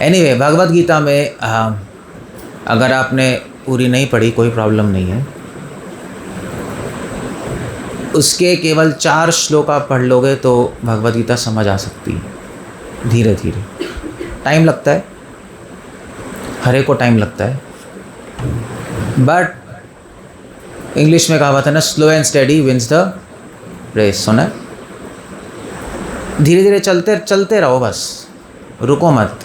Anyway Bhagavad Gita में अगर आपने पूरी नहीं पढ़ी कोई प्रॉब्लम नहीं है, उसके केवल 4 श्लोक आप पढ़ लोगे तो भगवद गीता समझ आ सकती है धीरे धीरे। टाइम लगता है, हर एक को टाइम लगता है, बट इंग्लिश में कहावत है ना, slow and steady wins the race. सुना है? धीरे धीरे चलते चलते रहो, बस रुको मत।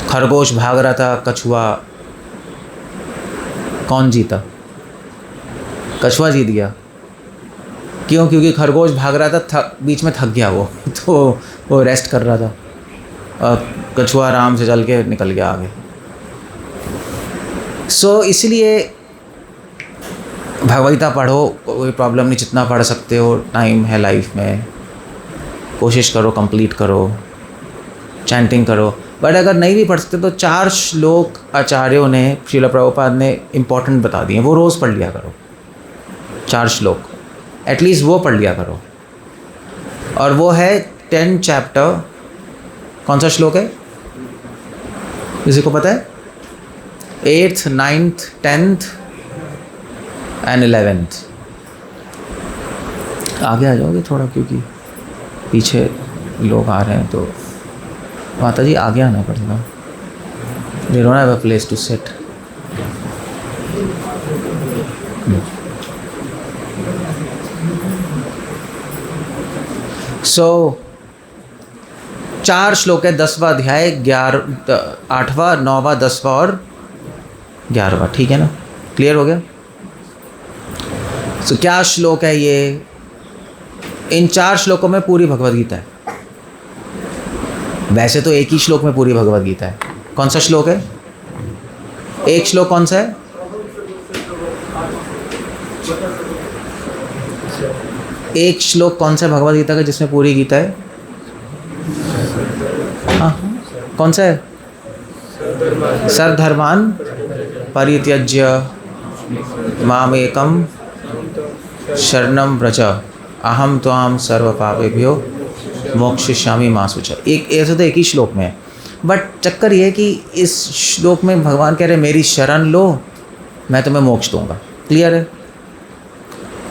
खरगोश भाग रहा था, कछुआ, कौन जीता? कछुआ जीत गया। क्यों? क्योंकि खरगोश भाग रहा था, बीच में थक गया वो तो वो रेस्ट कर रहा था, और कछुआ आराम से चल के निकल गया आगे। सो इसलिए भगवद गीता पढ़ो, कोई प्रॉब्लम नहीं, जितना पढ़ सकते हो, टाइम है लाइफ में, कोशिश करो, कंप्लीट करो, चैंटिंग करो। बट अगर नहीं भी पढ़ सकते तो 4 श्लोक आचार्यों ने, श्रील प्रभुपाद ने इम्पोर्टेंट बता दिए, वो रोज़ पढ़ लिया करो। 4 श्लोक एटलीस्ट वो पढ़ लिया करो। और वो है 10 चैप्टर। कौन सा श्लोक है किसी को पता है? 8th, 9th, 10th and 11th। आगे आ जाओगे थोड़ा, क्योंकि पीछे लोग आ रहे हैं, तो माता जी आगे आना पड़ेगा। They don't have a place to sit. So 4 श्लोक है, 10वां अध्याय, 8वां, 9वां, 10वां और 11वां। ठीक है ना? क्लियर हो गया? सो क्या श्लोक है ये? इन 4 श्लोकों में पूरी भगवद गीता है। वैसे तो एक ही श्लोक में पूरी भगवद गीता है। कौन सा श्लोक है? एक श्लोक कौन सा है? एक श्लोक कौन सा है भगवद गीता का जिसमें पूरी गीता है? हाँ, कौन सा है? सर्वधर्मान् परित्यज्य मामेकं शरणं व्रज अहम त्वां सर्वपापेभ्यो मोक्षयिष्यामि मा शुचः। एक ऐसे तो एक ही श्लोक में है, बट चक्कर ये है कि इस श्लोक में भगवान कह रहे मेरी शरण लो, मैं तुम्हें मोक्ष दूंगा। क्लियर है?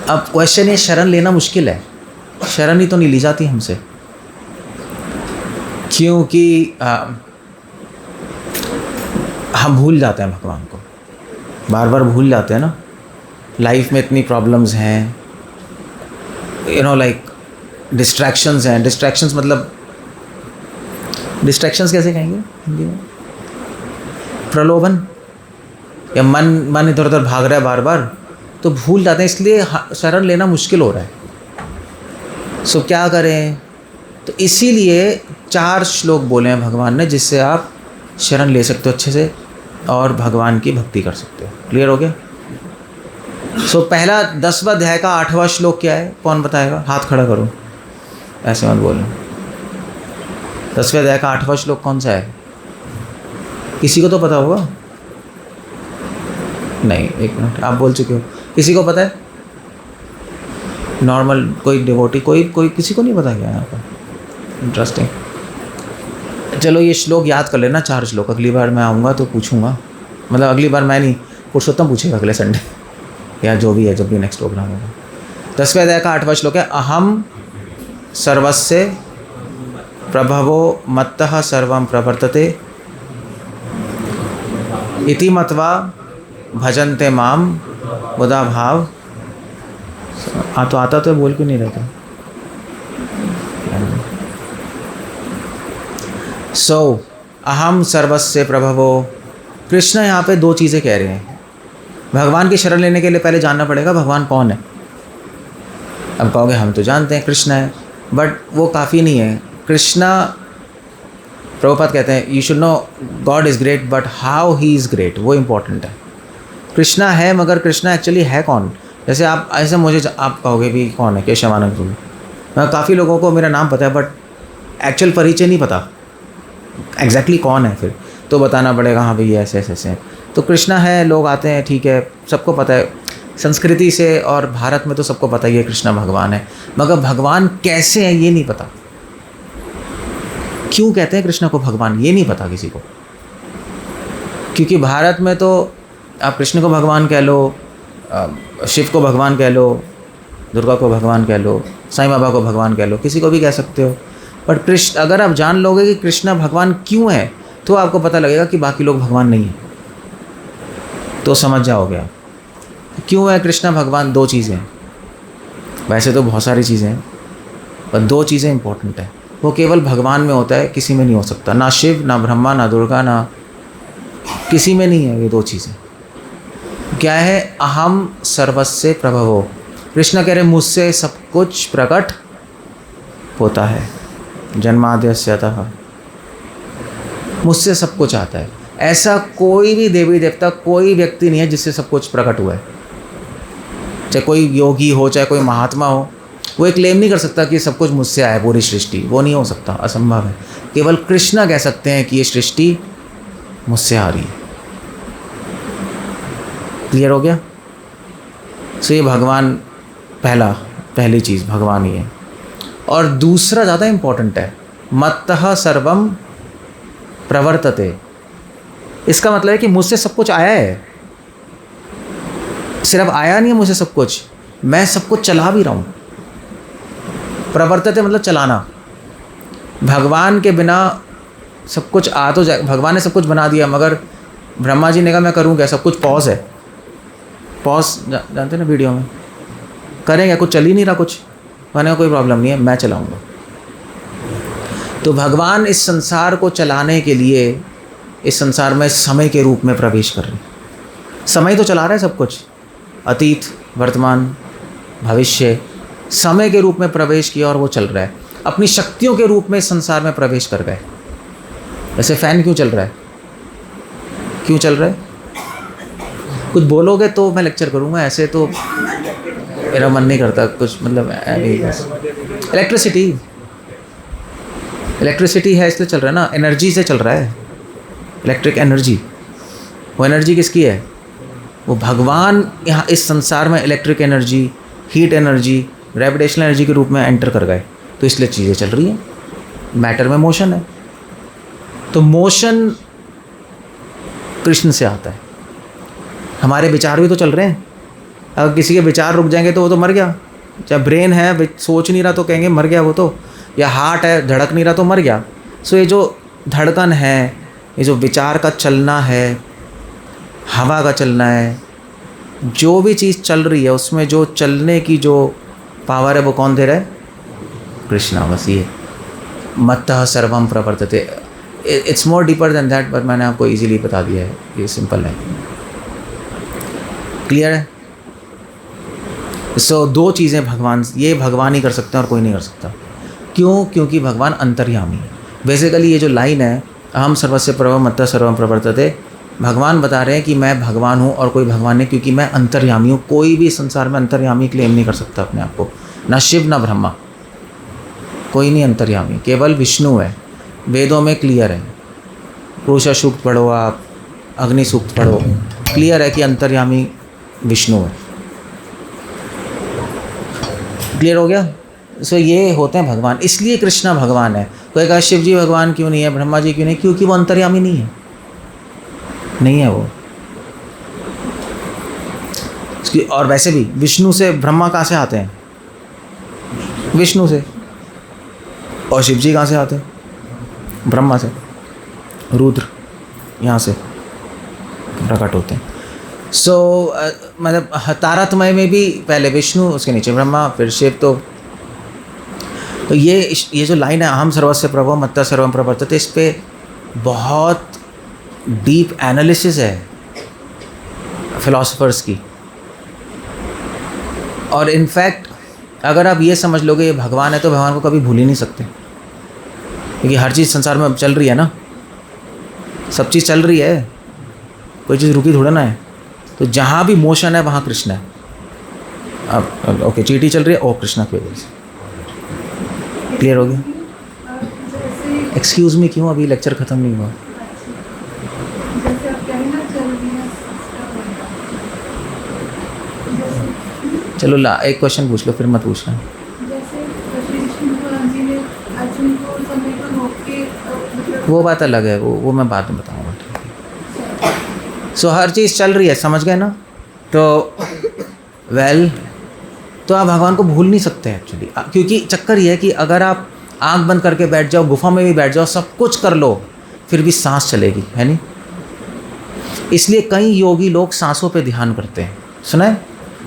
अब क्वेश्चन ये, शरण लेना मुश्किल है, शरण ही तो नहीं ली जाती हमसे, क्योंकि हम भूल जाते हैं भगवान को, बार बार भूल जाते हैं ना। लाइफ में इतनी प्रॉब्लम्स हैं, लाइक डिस्ट्रैक्शंस हैं। डिस्ट्रैक्शंस मतलब, डिस्ट्रैक्शंस कैसे कहेंगे हिंदी में? प्रलोभन, या मन इधर उधर भाग रहा है बार बार, तो भूल जाते हैं, इसलिए शरण लेना मुश्किल हो रहा है। सो क्या करें? तो इसीलिए 4 श्लोक बोले हैं भगवान ने, जिससे आप शरण ले सकते हो अच्छे से और भगवान की भक्ति कर सकते हो। क्लियर हो गया? सो पहला 10वां अध्याय का 8वां श्लोक क्या है? कौन बताएगा? हाथ खड़ा करो, ऐसे मत बोलो। 10वें अध्याय का 8वां श्लोक कौन सा है? किसी को तो पता होगा? नहीं, एक मिनट, आप बोल चुके हो। किसी को पता है? नॉर्मल कोई डिवोटी, कोई किसी को नहीं पता क्या यहाँ पर? इंटरेस्टिंग। चलो ये श्लोक याद कर लेना, 4 श्लोक। अगली बार मैं आऊँगा तो पूछूंगा, मतलब अगली बार मैं नहीं, पुरुषोत्तम पूछेगा अगले संडे या जो भी है, जब भी नेक्स्ट प्रोग्राम होगा। 10वें अध्याय का 8वां श्लोक है, अहम सर्वस्य प्रभवो मत्तः सर्वं प्रवर्तते इति मत्वा भजन्ते माम मुदा भाव। तो आता तो बोल क्यों नहीं रहता? सो अहम सर्वस्य प्रभवो। कृष्ण यहाँ पे 2 चीज़ें कह रहे हैं। भगवान की शरण लेने के लिए पहले जानना पड़ेगा भगवान कौन है। अब कहोगे हम तो जानते हैं कृष्ण है, बट वो काफ़ी नहीं है। कृष्णा, प्रभुपाद कहते हैं you should know God is great but how he is great, वो इम्पोर्टेंट है। कृष्णा है, मगर कृष्णा एक्चुअली है कौन? जैसे आप ऐसे मुझे आप कहोगे भी कौन है केशवानंद प्रभु, मैं काफ़ी लोगों को मेरा नाम पता है, बट एक्चुअल परिचय नहीं पता एग्जैक्टली कौन है, फिर तो बताना पड़ेगा हाँ भैया ऐसे ऐसे। तो कृष्णा है, लोग आते हैं, ठीक है, सबको पता है संस्कृति से, और भारत में तो सबको पता ही है कृष्णा भगवान है, मगर भगवान कैसे हैं ये नहीं पता। क्यों कहते हैं कृष्ण को भगवान, ये नहीं पता किसी को। क्योंकि भारत में तो आप कृष्ण को भगवान कह लो, शिव को भगवान कह लो, दुर्गा को भगवान कह लो, साईं बाबा को भगवान कह लो, किसी को भी कह सकते हो। बट कृष्ण, अगर आप जान लोगे कि कृष्ण भगवान क्यों है, तो आपको पता लगेगा कि बाकी लोग भगवान नहीं हैं। तो समझ जाओगे आप क्यों है कृष्ण भगवान। दो चीज़ें, वैसे तो बहुत सारी चीज़ें हैं, पर दो चीज़ें इंपॉर्टेंट है। वो केवल भगवान में होता है, किसी में नहीं हो सकता। ना शिव, ना ब्रह्मा, ना दुर्गा, ना किसी में नहीं है ये दो चीज़ें। क्या है? अहम सर्वस्य प्रभवो। कृष्ण कह रहे मुझसे सब कुछ प्रकट होता है, जन्माद्यस्यतः, मुझसे सब कुछ आता है। ऐसा कोई भी देवी देवता, कोई व्यक्ति नहीं है जिससे सब कुछ प्रकट हुआ है। चाहे कोई योगी हो, चाहे कोई महात्मा हो, वो एक क्लेम नहीं कर सकता कि सब कुछ मुझसे आया, पूरी सृष्टि। वो नहीं हो सकता, असंभव है। केवल कृष्ण कह सकते हैं कि ये सृष्टि मुझसे आ रही है। क्लियर हो गया? सो ये भगवान, पहली चीज़ भगवान ही है। और दूसरा ज़्यादा इम्पोर्टेंट है, मत्तः सर्वम प्रवर्तते। इसका मतलब है कि मुझसे सब कुछ आया है। सिर्फ आया नहीं है मुझसे सब कुछ, मैं सब कुछ चला भी रहा हूँ। प्रवर्तते मतलब चलाना। भगवान के बिना सब कुछ आ तो जाए, भगवान ने सब कुछ बना दिया, मगर ब्रह्मा जी ने कहा मैं करूँ क्या, सब कुछ पॉज है। पॉज जानते हैं ना, वीडियो में करेंगे, कुछ चल ही नहीं रहा कुछ, मैंने कोई प्रॉब्लम नहीं है, मैं चलाऊँगा। तो भगवान इस संसार को चलाने के लिए इस संसार में समय के रूप में प्रवेश कर रहे हैं। समय तो चला रहा है सब कुछ, अतीत, वर्तमान, भविष्य, समय के रूप में प्रवेश किया और वो चल रहा है। अपनी शक्तियों के रूप में इस संसार में प्रवेश कर गए। वैसे फ़ैन क्यों चल रहा है? क्यों चल रहा है? कुछ बोलोगे तो मैं लेक्चर करूँगा, ऐसे तो मेरा मन नहीं करता कुछ, मतलब इलेक्ट्रिसिटी है इसलिए चल रहा है ना, एनर्जी से चल रहा है, इलेक्ट्रिक एनर्जी। वो एनर्जी किसकी है? वो भगवान यहाँ इस संसार में electric energy, heat energy, gravitational energy के रूप में एंटर कर गए, तो इसलिए चीज़ें चल रही हैं। मैटर में मोशन है, तो मोशन कृष्ण से आता है। हमारे विचार भी तो चल रहे हैं। अगर किसी के विचार रुक जाएंगे तो वो तो मर गया। चाहे ब्रेन है, सोच नहीं रहा तो कहेंगे मर गया वो तो, या हार्ट है, धड़क नहीं रहा तो मर गया। सो ये जो धड़कन है, ये जो विचार का चलना है, हवा का चलना है, जो भी चीज़ चल रही है उसमें जो चलने की जो पावर है वो कौन दे रहा है? कृष्णा। बस ये मत्तः सर्वम प्रवर्तते। It's more deeper than that, but मैंने आपको इजीली बता दिया है, ये सिंपल है। क्लियर है? सो दो चीज़ें भगवान, ये भगवान ही कर सकते हैं और कोई नहीं कर सकता। क्यों? क्योंकि भगवान अंतर्यामी है। बेसिकली ये जो लाइन है, अहम सर्वस्य प्रभव मत्तः सर्वम प्रवर्तते, भगवान बता रहे हैं कि मैं भगवान हूँ और कोई भगवान नहीं, क्योंकि मैं अंतर्यामी हूँ। कोई भी संसार में अंतर्यामी क्लेम नहीं कर सकता अपने आप को, ना शिव ना ब्रह्मा, कोई नहीं अंतर्यामी, केवल विष्णु है। वेदों में क्लियर है, पुरुष सूक्त पढ़ो आप, अग्नि सूक्त पढ़ो, क्लियर है कि अंतर्यामी विष्णु है। क्लियर हो गया? सो ये होते हैं भगवान, इसलिए कृष्णा भगवान है। कोई कहा शिव जी भगवान क्यों नहीं है, ब्रह्मा जी क्यों नहीं? क्योंकि वो अंतर्यामी नहीं है वो। और वैसे भी विष्णु से ब्रह्मा कहाँ से आते हैं? विष्णु से। और शिव जी कहाँ से आते हैं? ब्रह्मा से। रुद्र यहाँ से प्रकट होते हैं। सो मतलब तारतमय में भी पहले विष्णु, उसके नीचे ब्रह्मा, फिर शिव। तो ये जो लाइन है, अहम सर्वस्य प्रभव मत्तः सर्वम प्रवर्तते, इस पे बहुत डीप एनालिसिस है फिलोसफर्स की। और इनफैक्ट अगर आप ये समझ लोगे ये भगवान है, तो भगवान को कभी भूल ही नहीं सकते, क्योंकि हर चीज़ संसार में अब चल रही है ना, सब चीज़ चल रही है, कोई चीज़ रुकी थोड़ा ना है। तो जहाँ भी मोशन है वहाँ कृष्ण है। अब ओके, चींटी चल रही है, ओ कृष्णा की वजह से। क्लियर हो गया? एक्सक्यूज़ मी, क्यों अभी लेक्चर ख़त्म नहीं हुआ? चलो ला, एक क्वेश्चन पूछ लो, फिर मत पूछना। जैसे कृष्ण भगवान जी ने अर्जुन को समय पर रोक के वो बात अलग है, वो मैं बाद में बताऊँगा। सो हर चीज़ चल रही है, समझ गए ना? तो तो आप भगवान को भूल नहीं सकते एक्चुअली, क्योंकि चक्कर ये है कि अगर आप आंख बंद करके बैठ जाओ, गुफा में भी बैठ जाओ, सब कुछ कर लो, फिर भी सांस चलेगी, है नहीं? इसलिए कई योगी लोग सांसों पे ध्यान करते हैं, सुना है?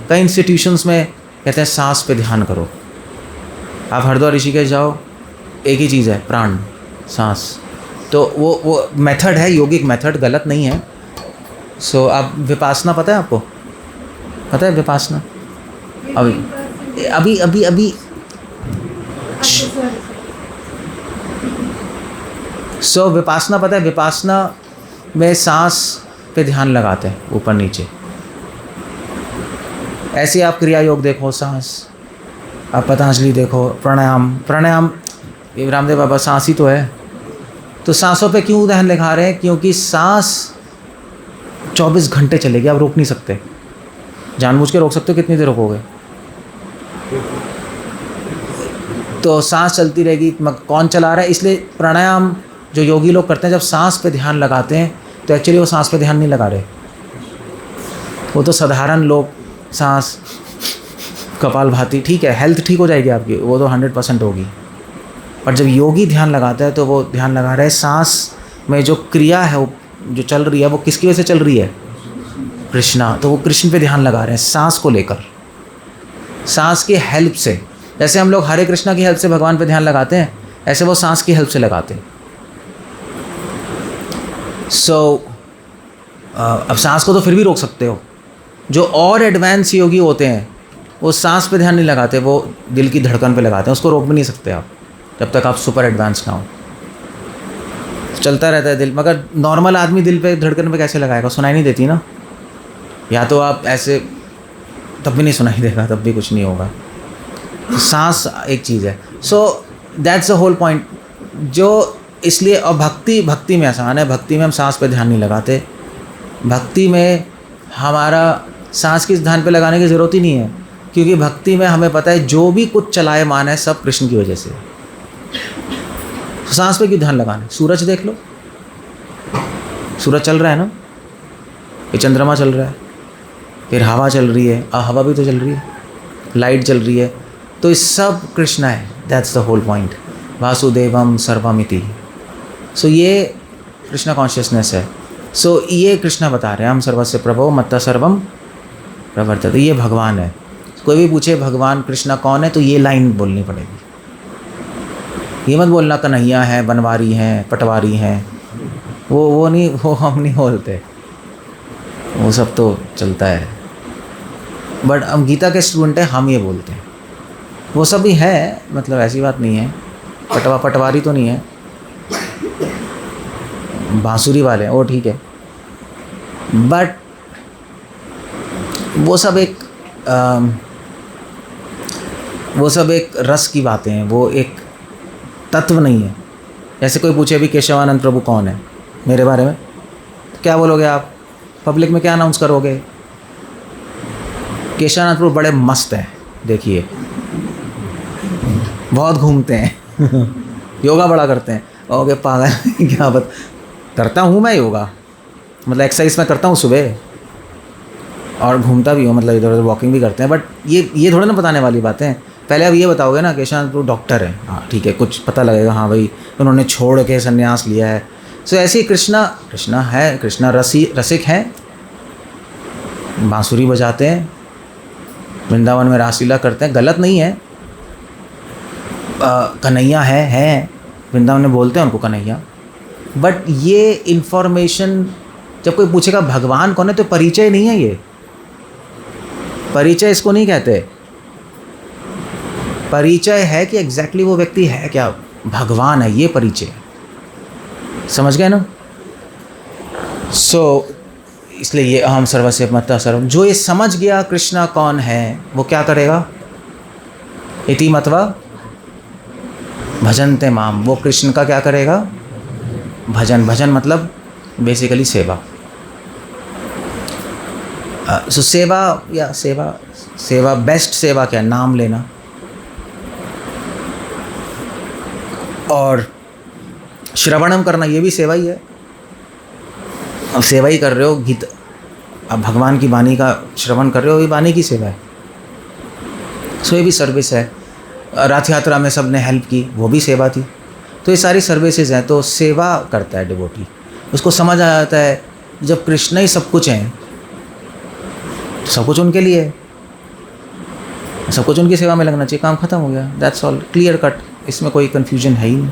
कई इंस्टीट्यूशंस में कहते हैं सांस पे ध्यान करो। आप हरिद्वार ऋषिकेश जाओ, एक ही चीज़ है, प्राण, सांस। तो वो मेथड है, योगिक मेथड, गलत नहीं है। सो आप विपासना पता है आपको? पता है विपासना? अभी सो विपासना पता है? विपासना में सांस पे ध्यान लगाते हैं, ऊपर नीचे। ऐसे आप क्रिया योग देखो, सांस, आप पतंजलि देखो, प्राणायाम ये रामदेव बाबा सांस ही तो है। तो सांसों पे क्यों ध्यान लगा रहे हैं? क्योंकि सांस 24 घंटे चलेगी, आप रोक नहीं सकते। जानबूझ के रोक सकते हो, कितनी देर रोकोगे? तो सांस चलती रहेगी, कौन चला रहा है? इसलिए प्राणायाम जो योगी लोग करते हैं, जब सांस पे ध्यान लगाते हैं तो एक्चुअली वो सांस पे ध्यान नहीं लगा रहे। वो तो साधारण लोग सांस, कपालभाति, ठीक है, हेल्थ ठीक हो जाएगी आपकी, वो तो 100% होगी। पर जब योगी ध्यान लगाता है तो वो ध्यान लगा रहा है सांस में जो क्रिया है, वो जो चल रही है, वो किसकी वजह से चल रही है? कृष्णा। तो वो कृष्ण पे ध्यान लगा रहे हैं सांस को लेकर, सांस की हेल्प से। जैसे हम लोग हरे कृष्णा की हेल्प से भगवान पे ध्यान लगाते हैं, ऐसे वो सांस की हेल्प से लगाते हैं। अब सांस को तो फिर भी रोक सकते हो। जो और एडवांस योगी होते हैं वो सांस पे ध्यान नहीं लगाते, वो दिल की धड़कन पे लगाते हैं, उसको रोक भी नहीं सकते आप, जब तक आप सुपर एडवांस ना हो। चलता रहता है दिल, मगर नॉर्मल आदमी दिल पे धड़कन पे कैसे लगाएगा? सुनाई नहीं देती ना? या तो आप ऐसे, तब भी नहीं सुनाई देगा, तब भी कुछ नहीं होगा। सांस एक चीज़ है। So that's the whole point. जो इसलिए, और भक्ति में आसान है। भक्ति में हम सांस पे ध्यान नहीं लगाते। भक्ति में हमारा सांस की ध्यान पे लगाने की ज़रूरत ही नहीं है, क्योंकि भक्ति में हमें पता है जो भी कुछ चलायमान है सब कृष्ण की वजह से। तो सांस पे क्यों ध्यान लगाना? सूरज देख लो, सूरज चल रहा है ना, ये चंद्रमा चल रहा है, फिर हवा चल रही है, हवा भी तो चल रही है, लाइट चल रही है, तो ये सब कृष्णा है। That's the whole point. वासुदेवम सर्वमिति। सो ये कृष्णा कॉन्शियसनेस है। सो ये कृष्णा बता रहे हैं, हम सर्वस्य प्रभो मत्ता सर्वम प्रवर्तते, ये भगवान है। कोई भी पूछे भगवान कृष्णा कौन है, तो ये लाइन बोलनी पड़ेगी। ये मत बोलना कन्हैया है, बनवारी हैं, पटवारी हैं, वो नहीं, वो हम नहीं बोलते, वो सब तो चलता है। बट हम गीता के स्टूडेंट हैं, हम ये बोलते हैं। वो सब भी है, मतलब ऐसी बात नहीं है। पटवारी तो नहीं है, बांसुरी वाले हैं, वो ठीक है। बट वो सब एक रस की बातें हैं, वो एक तत्व नहीं है। जैसे कोई पूछे अभी केशवानंद प्रभु कौन है मेरे बारे में, तो क्या बोलोगे आप? पब्लिक में क्या अनाउंस करोगे? केशवानंद प्रभु बड़े मस्त हैं, देखिए, बहुत घूमते हैं योगा बड़ा करते हैं। ओके पागल क्या बात, करता हूँ मैं योगा, मतलब एक्सरसाइज मैं करता हूँ सुबह, और घूमता भी हूँ, मतलब इधर उधर वॉकिंग भी करते हैं। बट ये थोड़ा ना बताने वाली बातें हैं। पहले अब ये बताओगे ना केशवानंद प्रभु डॉक्टर है, हाँ ठीक है, कुछ पता लगेगा, हाँ भाई उन्होंने छोड़ के संन्यास लिया है। सो ऐसे ही कृष्णा है, कृष्णा रसिक हैं, बांसुरी बजाते हैं, वृंदावन में रासलीला करते हैं, गलत नहीं है। कन्हैया है, वृंदावन में बोलते हैं उनको कन्हैया। बट ये इन्फॉर्मेशन, जब कोई पूछेगा भगवान कौन है, तो परिचय नहीं है ये। परिचय इसको नहीं कहते। परिचय है कि एग्जैक्टली वो व्यक्ति है क्या, भगवान है, ये परिचय। समझ गए ना? सो इसलिए ये अहम सर्वस्य मत्ता सर्वम, जो ये समझ गया कृष्णा कौन है, वो क्या करेगा? इति मत्वा भजन्ते माम, वो कृष्ण का क्या करेगा? भजन मतलब बेसिकली सेवा। सो सेवा बेस्ट सेवा क्या? नाम लेना। और श्रवणम करना ये भी सेवा ही है। अब सेवा ही कर रहे हो, गीत अब भगवान की वाणी का श्रवण कर रहे हो, ये वाणी की सेवा है। सो ये भी सर्विस है। रथ यात्रा में सब ने हेल्प की, वो भी सेवा थी। तो ये सारी सर्विसेज हैं। तो सेवा करता है डिवोटी, उसको समझ आ जाता है जब कृष्ण ही सब कुछ हैं, सब कुछ उनके लिए है, सब कुछ उनकी सेवा में लगना चाहिए, काम खत्म हो गया। दैट्स ऑल, क्लियर कट, इसमें कोई कन्फ्यूजन है ही नहीं।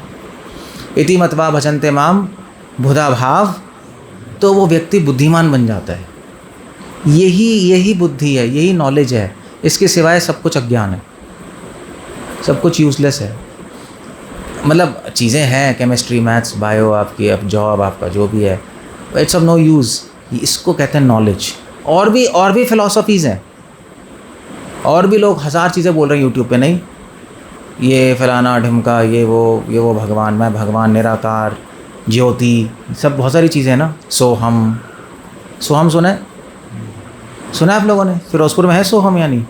इति मत्वा भजन्ते माम बुधा भाव, तो वो व्यक्ति बुद्धिमान बन जाता है। यही बुद्धि है, यही नॉलेज है। इसके सिवाय सब कुछ अज्ञान है, सब कुछ यूजलेस है। मतलब चीज़ें हैं, केमिस्ट्री, मैथ्स, बायो, आपकी अब जॉब, आपका जो भी है, इट्स ऑफ नो यूज़। इसको कहते हैं नॉलेज। और भी फिलॉसफीज़ हैं, और भी लोग हज़ार चीज़ें बोल रहे हैं यूट्यूब पे, नहीं ये फलाना ढिमका, ये वो भगवान, मैं भगवान, निराकार, ज्योति, सब बहुत सारी चीज़ें हैं ना। सोहम सुना है आप लोगों ने? फिरोजपुर में है सोहम या नहीं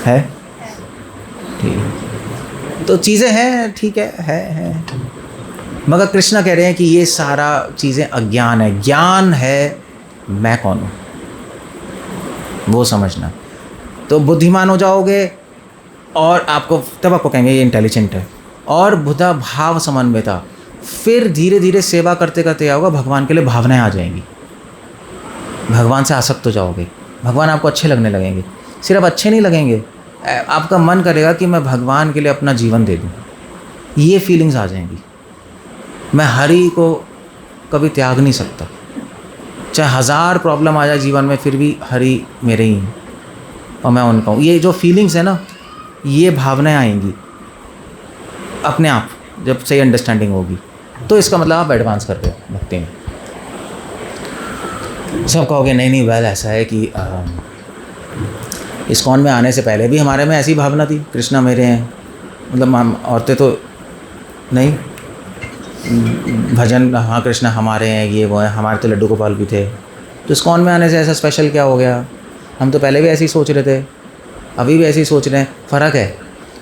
है? ठीक, तो चीज़ें हैं, ठीक है। मगर कृष्णा कह रहे हैं कि ये सारा चीज़ें अज्ञान है। ज्ञान है मैं कौन हूँ, वो समझना। तो बुद्धिमान हो जाओगे और तब आपको कहेंगे ये इंटेलिजेंट है। और बुधा भाव समन्विता, फिर धीरे धीरे सेवा करते करते क्या होगा, भगवान के लिए भावनाएं आ जाएंगी, भगवान से आसक्त हो जाओगे, भगवान आपको अच्छे लगने लगेंगे। सिर्फ अच्छे नहीं लगेंगे, आपका मन करेगा कि मैं भगवान के लिए अपना जीवन दे दूँ, ये फीलिंग्स आ जाएंगी। मैं हरि को कभी त्याग नहीं सकता, चाहे 1000 प्रॉब्लम आ जाए जीवन में, फिर भी हरि मेरे ही हैं और मैं उनका हूँ। ये जो फीलिंग्स है ना, ये भावनाएं आएंगी अपने आप, जब सही अंडरस्टैंडिंग होगी। तो इसका मतलब आप एडवांस कर रहे हो भक्ति में। सब कहोगे नहीं वेल, ऐसा है कि इस्कॉन में आने से पहले भी हमारे में ऐसी भावना थी, कृष्णा मेरे हैं, मतलब हम औरतें तो नहीं, भजन हाँ कृष्णा हमारे हैं, ये वो है, हमारे तो लड्डू गोपाल भी थे। तो इस्कॉन में आने से ऐसा स्पेशल क्या हो गया? हम तो पहले भी ऐसे ही सोच रहे थे, अभी भी ऐसे ही सोच रहे हैं। फ़र्क है,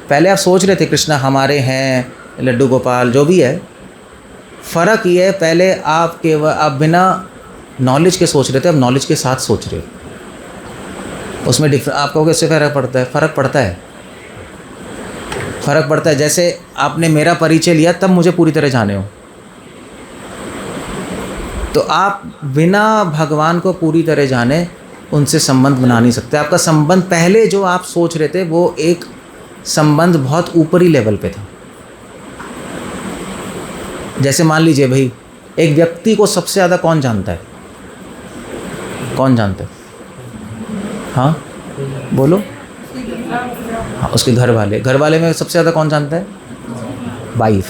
पहले आप सोच रहे थे कृष्णा हमारे हैं, लड्डू गोपाल जो भी है। फ़र्क ये है, पहले आप बिना नॉलेज के सोच रहे थे, अब नॉलेज के साथ सोच रहे हो। उसमें आप कहोगे इससे फ़र्क पड़ता है? फ़र्क पड़ता है। जैसे आपने मेरा परिचय लिया तब मुझे पूरी तरह जाने हो, तो आप बिना भगवान को पूरी तरह जाने उनसे संबंध बना नहीं सकते। आपका संबंध पहले जो आप सोच रहे थे वो एक संबंध बहुत ऊपरी लेवल पे था। जैसे मान लीजिए भाई, एक व्यक्ति को सबसे ज़्यादा कौन जानता है? कौन जानता है? हाँ बोलो। हाँ, उसके घर वाले में सबसे ज़्यादा कौन जानता है? वाइफ,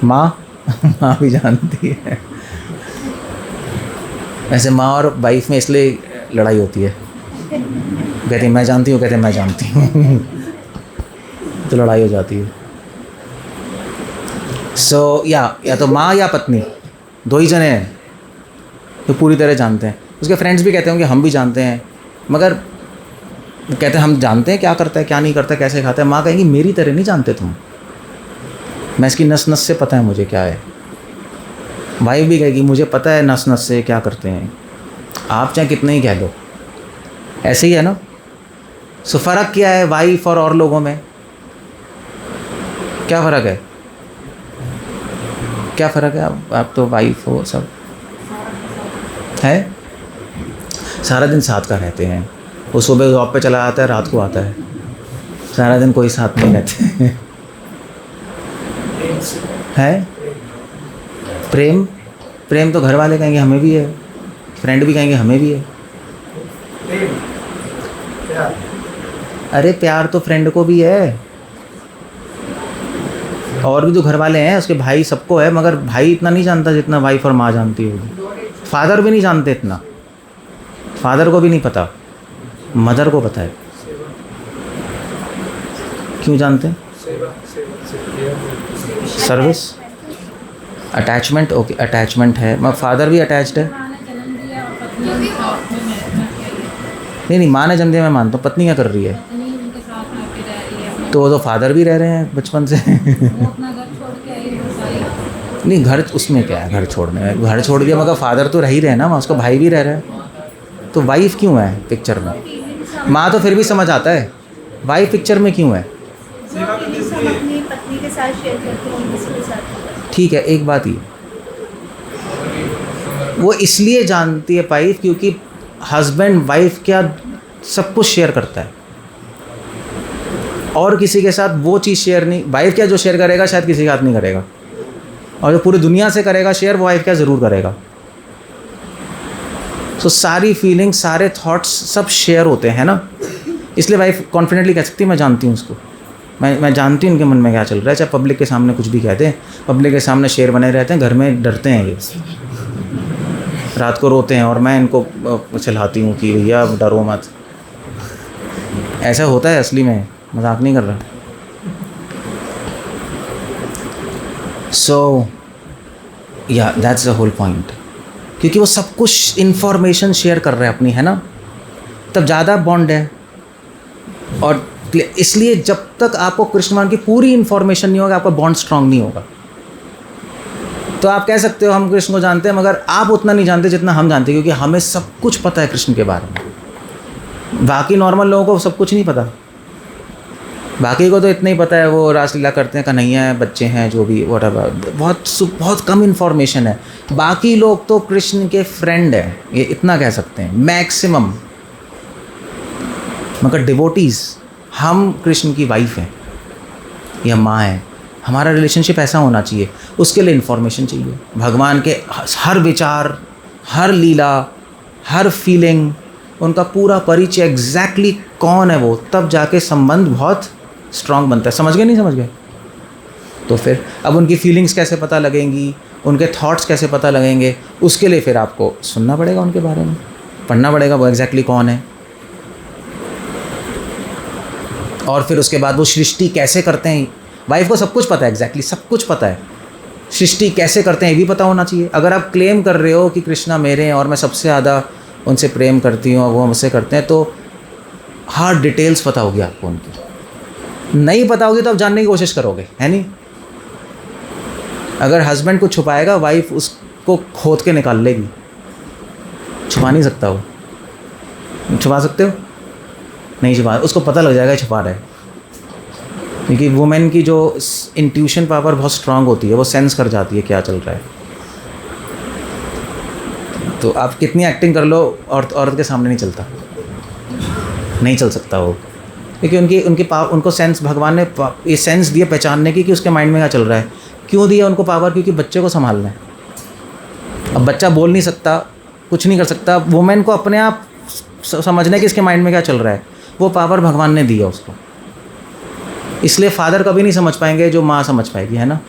माँ माँ भी जानती है। वैसे माँ और वाइफ में इसलिए लड़ाई होती है, कहती मैं जानती हूँ, कहते मैं जानती हूँ तो लड़ाई हो जाती है। सो या तो माँ या पत्नी, दो ही जने हैं तो पूरी तरह जानते हैं। उसके फ्रेंड्स भी कहते होंगे हम भी जानते हैं, मगर कहते हैं हम जानते हैं क्या करता है, क्या नहीं करता, कैसे खाता है। माँ कहेंगी मेरी तरह नहीं जानते तुम, मैं इसकी नस नस से पता है मुझे क्या है। वाइफ भी कहेगी मुझे पता है नस नस से क्या करते हैं। आप चाहे कितने ही कह लो, ऐसे ही है ना। सो फ़र्क क्या है वाइफ और लोगों में? क्या फ़र्क है? क्या फ़र्क है? आप तो वाइफ हो, सब है, सारा दिन साथ का रहते हैं। वो सुबह जॉब पे चला जाता है, रात को आता है, सारा दिन कोई साथ नहीं रहते है। प्रेम तो घर वाले कहेंगे हमें भी है, फ्रेंड भी कहेंगे हमें भी है। अरे प्यार तो फ्रेंड को भी है, और भी जो घर वाले हैं उसके भाई सबको है, मगर भाई इतना नहीं जानता जितना वाइफ और माँ जानती होगी। फादर भी नहीं जानते इतना, फादर को भी नहीं पता, मदर को पता है। क्यों जानते हैं? Service, attachment. ओके, अटैचमेंट है, मगर फादर भी अटैच्ड है। नहीं, माँ ने जन्म दिया मैं मानता हूँ, पत्नी क्या कर रही है? तो वो तो फादर भी रह रहे हैं बचपन से। नहीं, घर उसमें क्या है, घर छोड़ने में, घर छोड़ दिया मगर फादर तो रह ही रहे हैं ना वहाँ, उसका भाई भी रह रहा है, तो वाइफ क्यों है पिक्चर में? माँ तो फिर भी समझ आता है, वाइफ पिक्चर में क्यों है? अपनी पत्नी के साथ शेयर करते हैं, किसी के साथ। ठीक है, एक बात ये, वो इसलिए जानती है वाइफ क्योंकि हस्बैंड वाइफ क्या सब कुछ शेयर करता है, और किसी के साथ वो चीज़ शेयर नहीं, वाइफ क्या जो शेयर करेगा शायद किसी के साथ नहीं करेगा, और जो पूरी दुनिया से करेगा शेयर वो वाइफ क्या ज़रूर करेगा। तो सारी फीलिंग्स, सारे थॉट्स सब शेयर होते हैं ना, इसलिए वाइफ कॉन्फिडेंटली कह सकती है मैं जानती हूँ उसको, मैं जानती हूँ उनके मन में क्या चल रहा है, चाहे पब्लिक के सामने कुछ भी कहते हैं, पब्लिक के सामने शेर बने रहते हैं, घर में डरते हैं ये, रात को रोते हैं और मैं इनको चिल्लाती हूँ कि भैया डरो मत। ऐसा होता है असली में, मजाक नहीं कर रहा। सो या दैट्स द होल पॉइंट, क्योंकि वो सब कुछ इन्फॉर्मेशन शेयर कर रहे हैं अपनी, है ना, तब ज़्यादा बॉन्ड है। और इसलिए जब तक आपको कृष्ण भगवान की पूरी इन्फॉर्मेशन नहीं होगा आपका बॉन्ड स्ट्रांग नहीं होगा। तो आप कह सकते हो हम कृष्ण को जानते हैं, मगर आप उतना नहीं जानते जितना हम जानते हैं, क्योंकि हमें सब कुछ पता है कृष्ण के बारे में। बाकी नॉर्मल लोगों को सब कुछ नहीं पता, बाकी को तो इतना ही पता है वो रासलीला करते हैं, कन्हैया है, बच्चे हैं, जो भी व्हाटएवर, बहुत कम इन्फॉर्मेशन है। बाकी लोग तो कृष्ण के फ्रेंड हैं, ये इतना कह सकते हैं मैक्सिमम, मगर डिवोटीज़ हम कृष्ण की वाइफ हैं या माँ है, हमारा रिलेशनशिप ऐसा होना चाहिए, उसके लिए इन्फॉर्मेशन चाहिए। भगवान के हर विचार, हर लीला, हर फीलिंग, उनका पूरा परिचय, एग्जैक्टली कौन है वो, तब जाके संबंध बहुत स्ट्रांग बनता है। समझ गए नहीं समझ गए? तो फिर अब उनकी फीलिंग्स कैसे पता लगेंगी, उनके थॉट्स कैसे पता लगेंगे, उसके लिए फिर आपको सुनना पड़ेगा, उनके बारे में पढ़ना पड़ेगा, वो एग्जैक्टली कौन है। और फिर उसके बाद वो सृष्टि कैसे करते हैं, वाइफ को सब कुछ पता है, एग्जैक्टली सब कुछ पता है, सृष्टि कैसे करते हैं ये भी पता होना चाहिए। अगर आप क्लेम कर रहे हो कि कृष्णा मेरे हैं और मैं सबसे ज़्यादा उनसे प्रेम करती हूँ और वो मुझसे करते हैं, तो हर डिटेल्स पता होगी आपको उनकी। नहीं पता होगी तो आप जानने की कोशिश करोगे, है नहीं? अगर हस्बैंड कुछ छुपाएगा, वाइफ उसको खोद के निकाल लेगी, छुपा नहीं सकता वो। छुपा सकते हो? नहीं छुपा, उसको पता लग जाएगा छुपा रहा है, क्योंकि वुमेन की जो इंट्यूशन पावर बहुत स्ट्रांग होती है, वो सेंस कर जाती है क्या चल रहा है। तो आप कितनी एक्टिंग कर लो, औरत के सामने नहीं चलता, नहीं चल सकता वो, क्योंकि उनको सेंस, भगवान ने ये सेंस दिया पहचानने की कि उसके माइंड में क्या चल रहा है। क्यों दिया उनको पावर? क्योंकि बच्चे को संभालना है। अब बच्चा बोल नहीं सकता, कुछ नहीं कर सकता, वुमेन को अपने आप समझने कि इसके माइंड में क्या चल रहा है, वो पावर भगवान ने दिया उसको। इसलिए फादर कभी नहीं समझ पाएंगे जो माँ समझ पाएगी, है ना।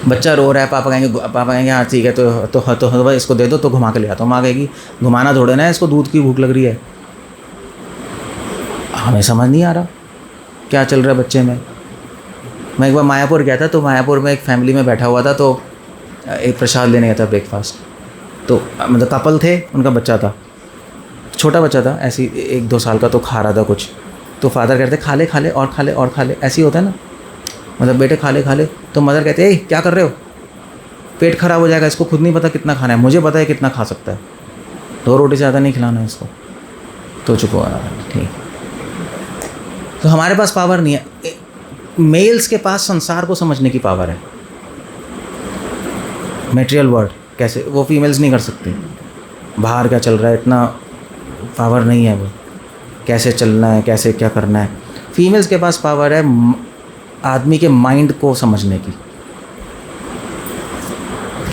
बच्चा रो रहा है, पापा कहेंगे हाँ ठीक है, तो भाई इसको दे दो, तो घुमा के ले आता हूँ। माँ कहेगी घुमाना थोड़े ना है, इसको दूध की भूख लग रही है। हमें समझ नहीं आ रहा क्या चल रहा है बच्चे में। मैं एक बार मायापुर गया था, तो मायापुर में एक फैमिली में बैठा हुआ था, तो एक प्रसाद लेने गया था, ब्रेकफास्ट। तो मतलब कपल थे, उनका बच्चा था, छोटा बच्चा था, ऐसी 1-2 साल का, तो खा रहा था कुछ। तो फादर कहते खा ले और खा ले और खा ले, ऐसे ही होता है ना, मतलब बेटे खा ले। तो मदर कहते ए क्या कर रहे हो, पेट खराब हो जाएगा, इसको खुद नहीं पता कितना खाना है, मुझे पता है कितना खा सकता है, 2 रोटी से ज़्यादा नहीं खिलाना है इसको। तो चुप हो, ठीक। तो हमारे पास पावर नहीं है। मेल्स के पास संसार को समझने की पावर है, मटेरियल वर्ल्ड कैसे, वो फीमेल्स नहीं कर सकती। बाहर क्या चल रहा है, इतना पावर नहीं है वो, कैसे चलना है, कैसे क्या करना है। फीमेल्स के पास पावर है आदमी के माइंड को समझने की,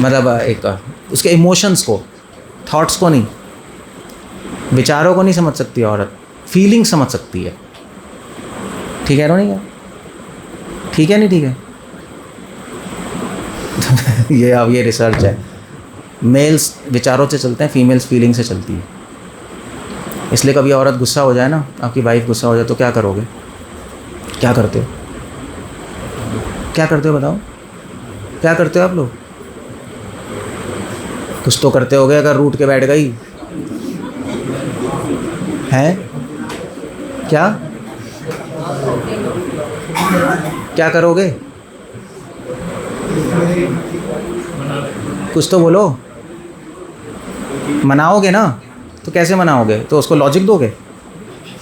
मतलब एक उसके इमोशंस को, थॉट्स को नहीं, विचारों को नहीं समझ सकती औरत, फीलिंग समझ सकती है। ठीक है रो नहीं है, ठीक है नहीं ठीक है। ये अब ये रिसर्च है, मेल्स विचारों से चलते हैं, फीमेल्स फीलिंग से चलती है। इसलिए कभी औरत गुस्सा हो जाए ना, आपकी वाइफ गुस्सा हो जाए, तो क्या करोगे, क्या करते हो, क्या करते हो बताओ, क्या करते हो आप लोग? कुछ तो करते होगे अगर रूठ के बैठ गई है, क्या क्या करोगे? कुछ तो बोलो। मनाओगे ना? तो कैसे मनाओगे? तो उसको लॉजिक दोगे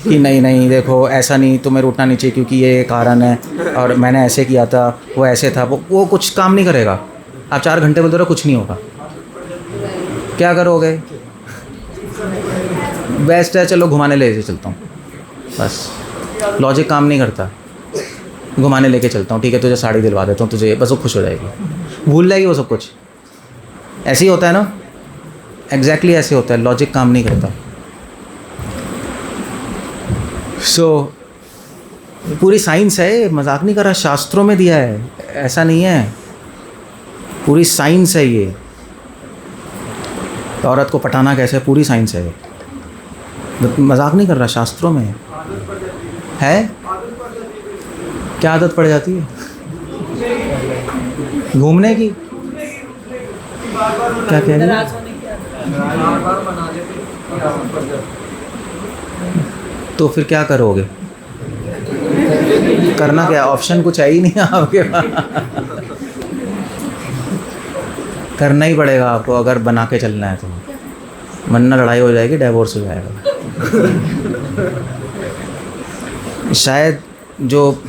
कि नहीं नहीं देखो ऐसा नहीं, तुम्हें रूठना नहीं चाहिए क्योंकि ये कारण है, और मैंने ऐसे किया था, वो ऐसे था, वो कुछ काम नहीं करेगा। आप 4 घंटे बोलते रहो, कुछ नहीं होगा। क्या करोगे? बेस्ट है चलो घुमाने ले चलता हूँ, बस। लॉजिक काम नहीं करता। घुमाने लेके चलता हूँ, ठीक है तुझे साड़ी दिलवा देता हूँ, तुझे बस वो खुश हो जाएगी, भूल जाएगी वो सब कुछ। ऐसे ही होता है ना, एग्जैक्टली ऐसे होता है, लॉजिक काम नहीं करता। पूरी साइंस है, मजाक नहीं कर रहा, शास्त्रों में दिया है, ऐसा नहीं है, पूरी साइंस है ये। औरत को पटाना कैसे, पूरी साइंस है ये, मजाक नहीं कर रहा, शास्त्रों में है। क्या आदत पड़ जाती है? घूमने की? क्या कह रहे हैं? तो फिर क्या करोगे? करना क्या, ऑप्शन कुछ है ही नहीं आपके पास। करना ही पड़ेगा आपको अगर बना के चलना है तो, वरना लड़ाई हो जाएगी, डिवोर्स हो जाएगा। शायद जो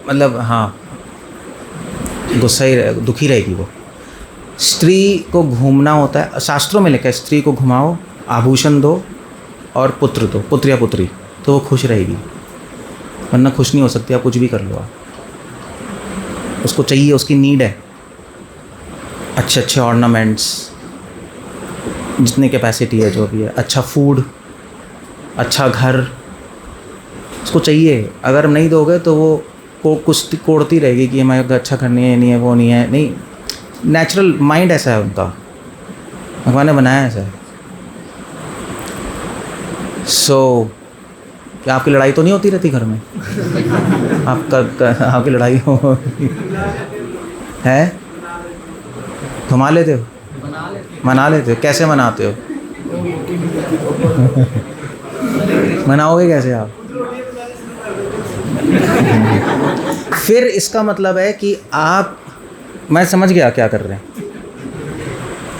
मतलब हाँ गुस्सा ही दुखी रहेगी वो। स्त्री को घूमना होता है, शास्त्रों में लिखा है स्त्री को घुमाओ, आभूषण दो और पुत्र दो, पुत्र या पुत्री, तो वो खुश रहेगी, वरना खुश नहीं हो सकती। आप कुछ भी कर लो, आप उसको चाहिए, उसकी नीड है अच्छे अच्छे ऑर्नामेंट्स, जितने कैपेसिटी है जो भी है, अच्छा फूड, अच्छा घर, उसको चाहिए। अगर नहीं दोगे तो वो कुछ कोड़ती रहेगी कि मैं अच्छा करनी है, नहीं है, वो नहीं है, नहीं। नेचुरल माइंड ऐसा है उनका, भगवान ने बनाया ऐसा है। क्या आपकी लड़ाई तो नहीं होती रहती घर में? आपकी लड़ाई हो है? घुमा लेते हो, मना लेते हो? कैसे मनाते हो? मनाओगे कैसे आप? फिर इसका मतलब है कि आप, मैं समझ गया क्या कर रहे हैं।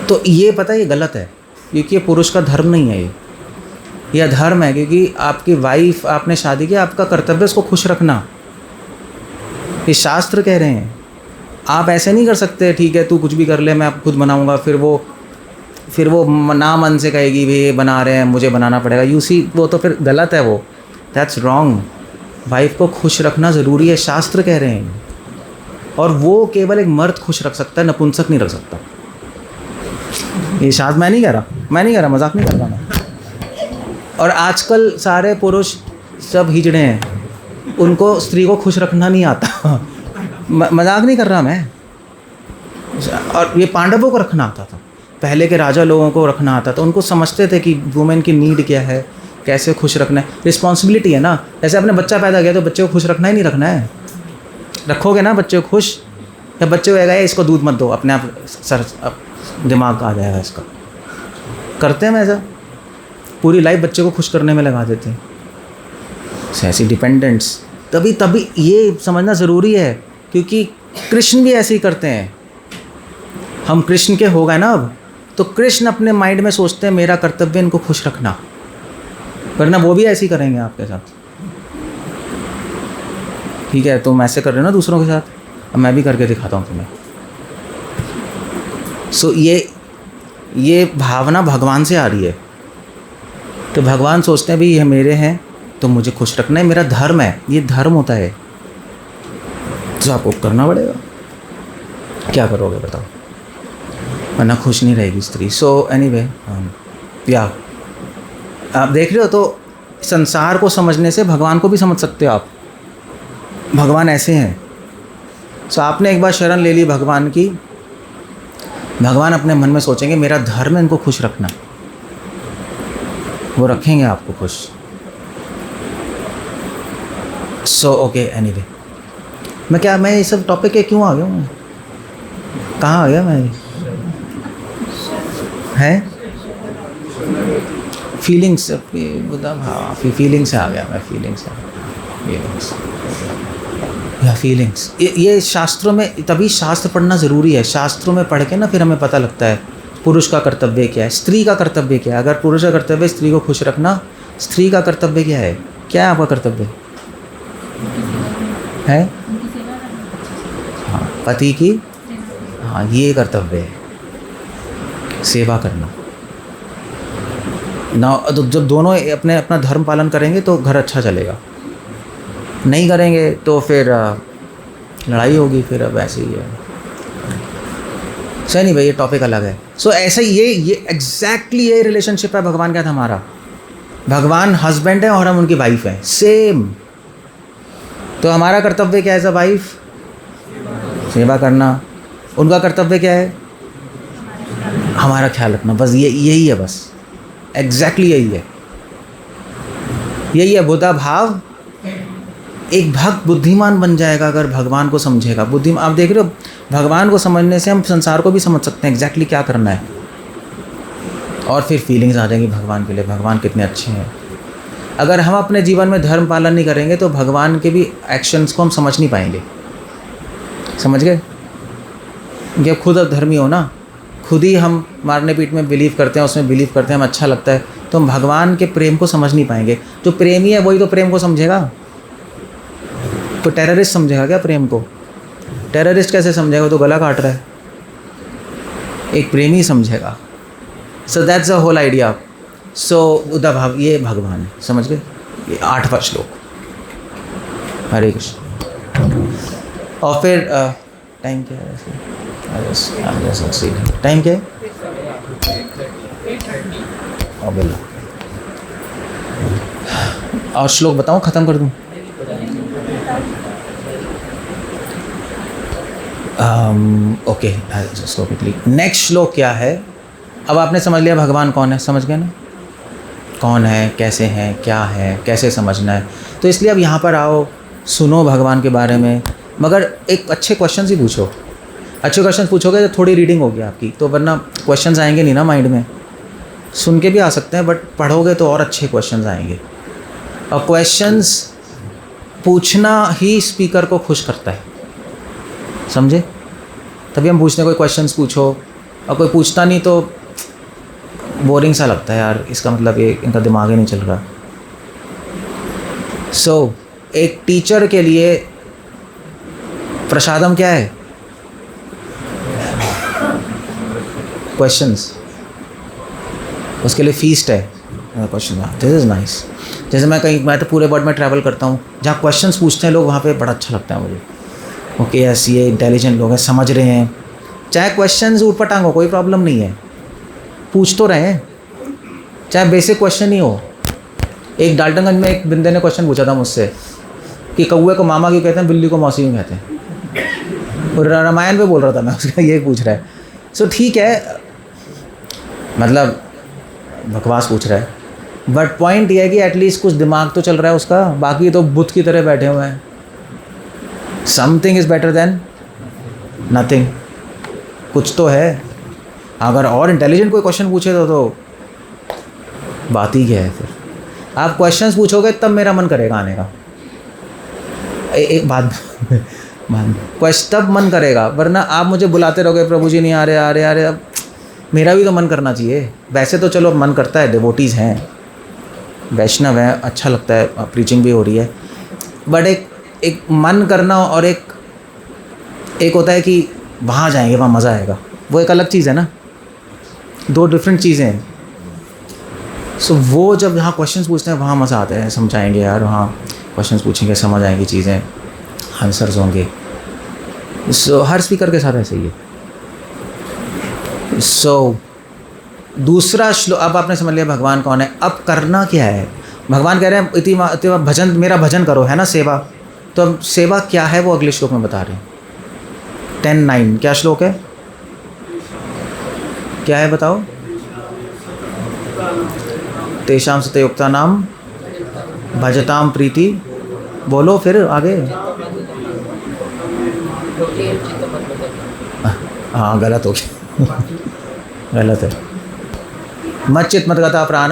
तो ये पता है ये गलत है, क्योंकि ये पुरुष का धर्म नहीं है, ये अधर्म है। क्योंकि आपकी वाइफ, आपने शादी की, आपका कर्तव्य है उसको खुश रखना, ये शास्त्र कह रहे हैं। आप ऐसे नहीं कर सकते, ठीक है तू कुछ भी कर ले, मैं खुद बनाऊंगा, फिर वो ना मन से कहेगी भी ये बना रहे हैं मुझे बनाना पड़ेगा। यू सी, वो तो फिर गलत है, वो दैट्स रॉन्ग। वाइफ को खुश रखना ज़रूरी है, शास्त्र कह रहे हैं। और वो केवल एक मर्द खुश रख सकता है, नपुंसक नहीं रख सकता। ये शास्त्र, मैं नहीं कह रहा, मजाक नहीं कर रहा मैं। और आजकल सारे पुरुष सब हिजड़े हैं, उनको स्त्री को खुश रखना नहीं आता। मजाक नहीं कर रहा मैं। और ये पांडवों को रखना आता था, पहले के राजा लोगों को रखना आता था। उनको समझते थे कि वुमेन की नीड क्या है, कैसे खुश रखना है, रिस्पॉन्सिबिलिटी है ना। जैसे अपने बच्चा पैदा किया तो बच्चे को खुश रखना ही नहीं रखना है, रखोगे ना बच्चे को खुश। या बच्चे को कहेगा इसको दूध मत दो, अपने आप सर दिमाग आ जाएगा इसका। करते हैं ऐसा, पूरी लाइफ बच्चे को खुश करने में लगा देते हैं, ऐसी डिपेंडेंट्स। तभी ये समझना ज़रूरी है, क्योंकि कृष्ण भी ऐसे ही करते हैं। हम कृष्ण के हो गए ना अब, तो कृष्ण अपने माइंड में सोचते हैं मेरा कर्तव्य इनको खुश रखना, वरना वो भी ऐसे ही करेंगे आपके साथ। ठीक है तुम ऐसे कर रहे हो ना दूसरों के साथ, अब मैं भी करके दिखाता हूँ तुम्हें। ये भावना भगवान से आ रही है। तो भगवान सोचते हैं भी ये मेरे हैं तो मुझे खुश रखना है, मेरा धर्म है, ये धर्म होता है, तो आपको करना पड़ेगा। क्या करोगे बताओ, वरना खुश नहीं रहेगी स्त्री। सो एनीवे, या आप देख रहे हो, तो संसार को समझने से भगवान को भी समझ सकते हो आप। भगवान ऐसे हैं। सो आपने एक बार शरण ले ली भगवान की, भगवान अपने मन में सोचेंगे मेरा धर्म है इनको खुश रखना, वो रखेंगे आपको खुश। सो ओके एनीवे, मैं ये सब टॉपिक के क्यों आ गया हूँ, कहाँ आ गया मैं? है फीलिंग्स, हाँ फीलिंग से आ गया मैं, फीलिंग से। फीलिंग्स या फीलिंग्स, ये शास्त्रों में, तभी शास्त्र पढ़ना ज़रूरी है। शास्त्रों में पढ़ के ना फिर हमें पता लगता है पुरुष का कर्तव्य क्या है, स्त्री का कर्तव्य क्या है। अगर पुरुष का कर्तव्य स्त्री को खुश रखना, स्त्री का कर्तव्य क्या है? क्या है आपका कर्तव्य? है हाँ, पति की, हाँ ये कर्तव्य है, सेवा करना ना। तो जब दोनों अपना धर्म पालन करेंगे तो घर अच्छा चलेगा, नहीं करेंगे तो फिर लड़ाई होगी, फिर अब ऐसे ही है। सही नहीं भाई, ये टॉपिक अलग है। सो ऐसे ही ये एग्जैक्टली ये रिलेशनशिप है भगवान का था हमारा। भगवान हस्बैंड है और हम उनकी वाइफ हैं, सेम। तो हमारा कर्तव्य क्या है एज अ वाइफ? सेवा करना। उनका कर्तव्य क्या है? हमारा ख्याल रखना। बस यही है, बस एग्जैक्टली यही है, यही है बुद्धा भाव। एक भक्त बुद्धिमान बन जाएगा अगर भगवान को समझेगा। बुद्धिमान, आप देख रहे हो, भगवान को समझने से हम संसार को भी समझ सकते हैं एग्जैक्टली क्या करना है, और फिर फीलिंग्स आ जाएंगी भगवान के लिए, भगवान कितने अच्छे हैं। अगर हम अपने जीवन में धर्म पालन नहीं करेंगे तो भगवान के भी एक्शंस को हम समझ नहीं पाएंगे। समझ गए? जब खुद अब धर्मी हो ना, खुद ही हम मारने पीट में बिलीव करते हैं, उसमें बिलीव करते हैं, हमें अच्छा लगता है, तो हम भगवान के प्रेम को समझ नहीं पाएंगे। जो प्रेमी है वही तो प्रेम को समझेगा। तो टेररिस्ट समझेगा क्या प्रेम को? टेररिस्ट कैसे समझेगा? वो तो गला काट रहा है। एक प्रेमी समझेगा। So that's the whole idea. So उदा भाव, ये भगवान है, समझ गए? ये 8वां श्लोक। हरे कृष्ण। और फिर टाइम क्या है वैसे? टाइम क्या है? और श्लोक बताऊं, ख़त्म कर दूं? ओके, नेक्स्ट श्लोक क्या है? अब आपने समझ लिया भगवान कौन है, समझ गए ना? कौन है, कैसे हैं, क्या है, कैसे समझना है। तो इसलिए अब यहाँ पर आओ, सुनो भगवान के बारे में, मगर एक अच्छे क्वेश्चन ही पूछो। अच्छे क्वेश्चन पूछोगे तो थोड़ी रीडिंग होगी आपकी, तो वरना क्वेश्चंस आएंगे नहीं ना माइंड में। सुन के भी आ सकते हैं, बट पढ़ोगे तो और अच्छे क्वेश्चंस आएंगे। और क्वेश्चंस पूछना ही स्पीकर को खुश करता है, समझे? तभी हम पूछते हैं, कोई क्वेश्चंस पूछो, और कोई पूछता नहीं तो बोरिंग सा लगता है यार, इसका मतलब ये इनका दिमाग ही नहीं चल रहा। सो एक टीचर के लिए प्रसादम क्या है? क्वेश्चंस। उसके लिए फीस्ट है क्वेश्चन। This is nice. जैसे मैं तो पूरे वर्ल्ड में ट्रैवल करता हूँ, जहाँ क्वेश्चंस पूछते हैं लोग, वहाँ पे बड़ा अच्छा लगता है मुझे। ओके यस, ये इंटेलिजेंट लोग हैं, समझ रहे हैं। चाहे क्वेश्चंस ऊटपटांग हो, कोई प्रॉब्लम नहीं है, पूछ तो रहे हैं, चाहे बेसिक क्वेश्चन ही हो। एक डाल्टनगंज में एक बंदे ने क्वेश्चन पूछा था मुझसे कि कौवे को मामा क्यों कहते हैं, बिल्ली को मौसी क्यों कहते हैं। और रामायण पे बोल रहा था मैं, उसका ये पूछ रहा है। सो ठीक है, मतलब बकवास पूछ रहा है, बट पॉइंट ये है कि एटलीस्ट कुछ दिमाग तो चल रहा है उसका। बाकी तो बुत की तरह बैठे हुए हैं। Something is better than nothing. कुछ तो है। अगर और इंटेलिजेंट कोई क्वेश्चन पूछे तो बात ही क्या है। फिर आप क्वेश्चंस पूछोगे तब मेरा मन करेगा आने का। एक बात क्वेश्चन तब मन करेगा, वरना आप मुझे बुलाते रहोगे, प्रभु जी नहीं आ रहे। अब मेरा भी तो मन करना चाहिए। वैसे तो चलो मन करता है, डिवोटीज़ हैं, वैष्णव हैं, अच्छा लगता है, प्रीचिंग भी हो रही है, बट एक मन करना और एक होता है कि वहाँ जाएंगे, वहाँ मज़ा आएगा, वो एक अलग चीज़ है ना। दो डिफरेंट चीज़ें हैं। सो वो जब यहाँ क्वेश्चंस पूछते हैं वहाँ मज़ा आता है, समझाएंगे यार, वहाँ क्वेश्चंस पूछेंगे, समझ आएंगी चीज़ें, आंसर्स होंगे। सो हर स्पीकर के साथ ऐसे ही है। सो दूसरा श्लोक, अब आपने समझ लिया भगवान कौन है। अब करना क्या है? भगवान कह रहे हैं इति भजन, मेरा भजन करो, है ना, सेवा। तो अब सेवा क्या है वो अगले श्लोक में बता रहे हैं। 10:9 क्या श्लोक है, क्या है बताओ? तेषां सतयुक्ता नाम भजताम प्रीति। बोलो फिर आगे। हाँ गलत हो गया गलत है। मच्चित मदगता प्राण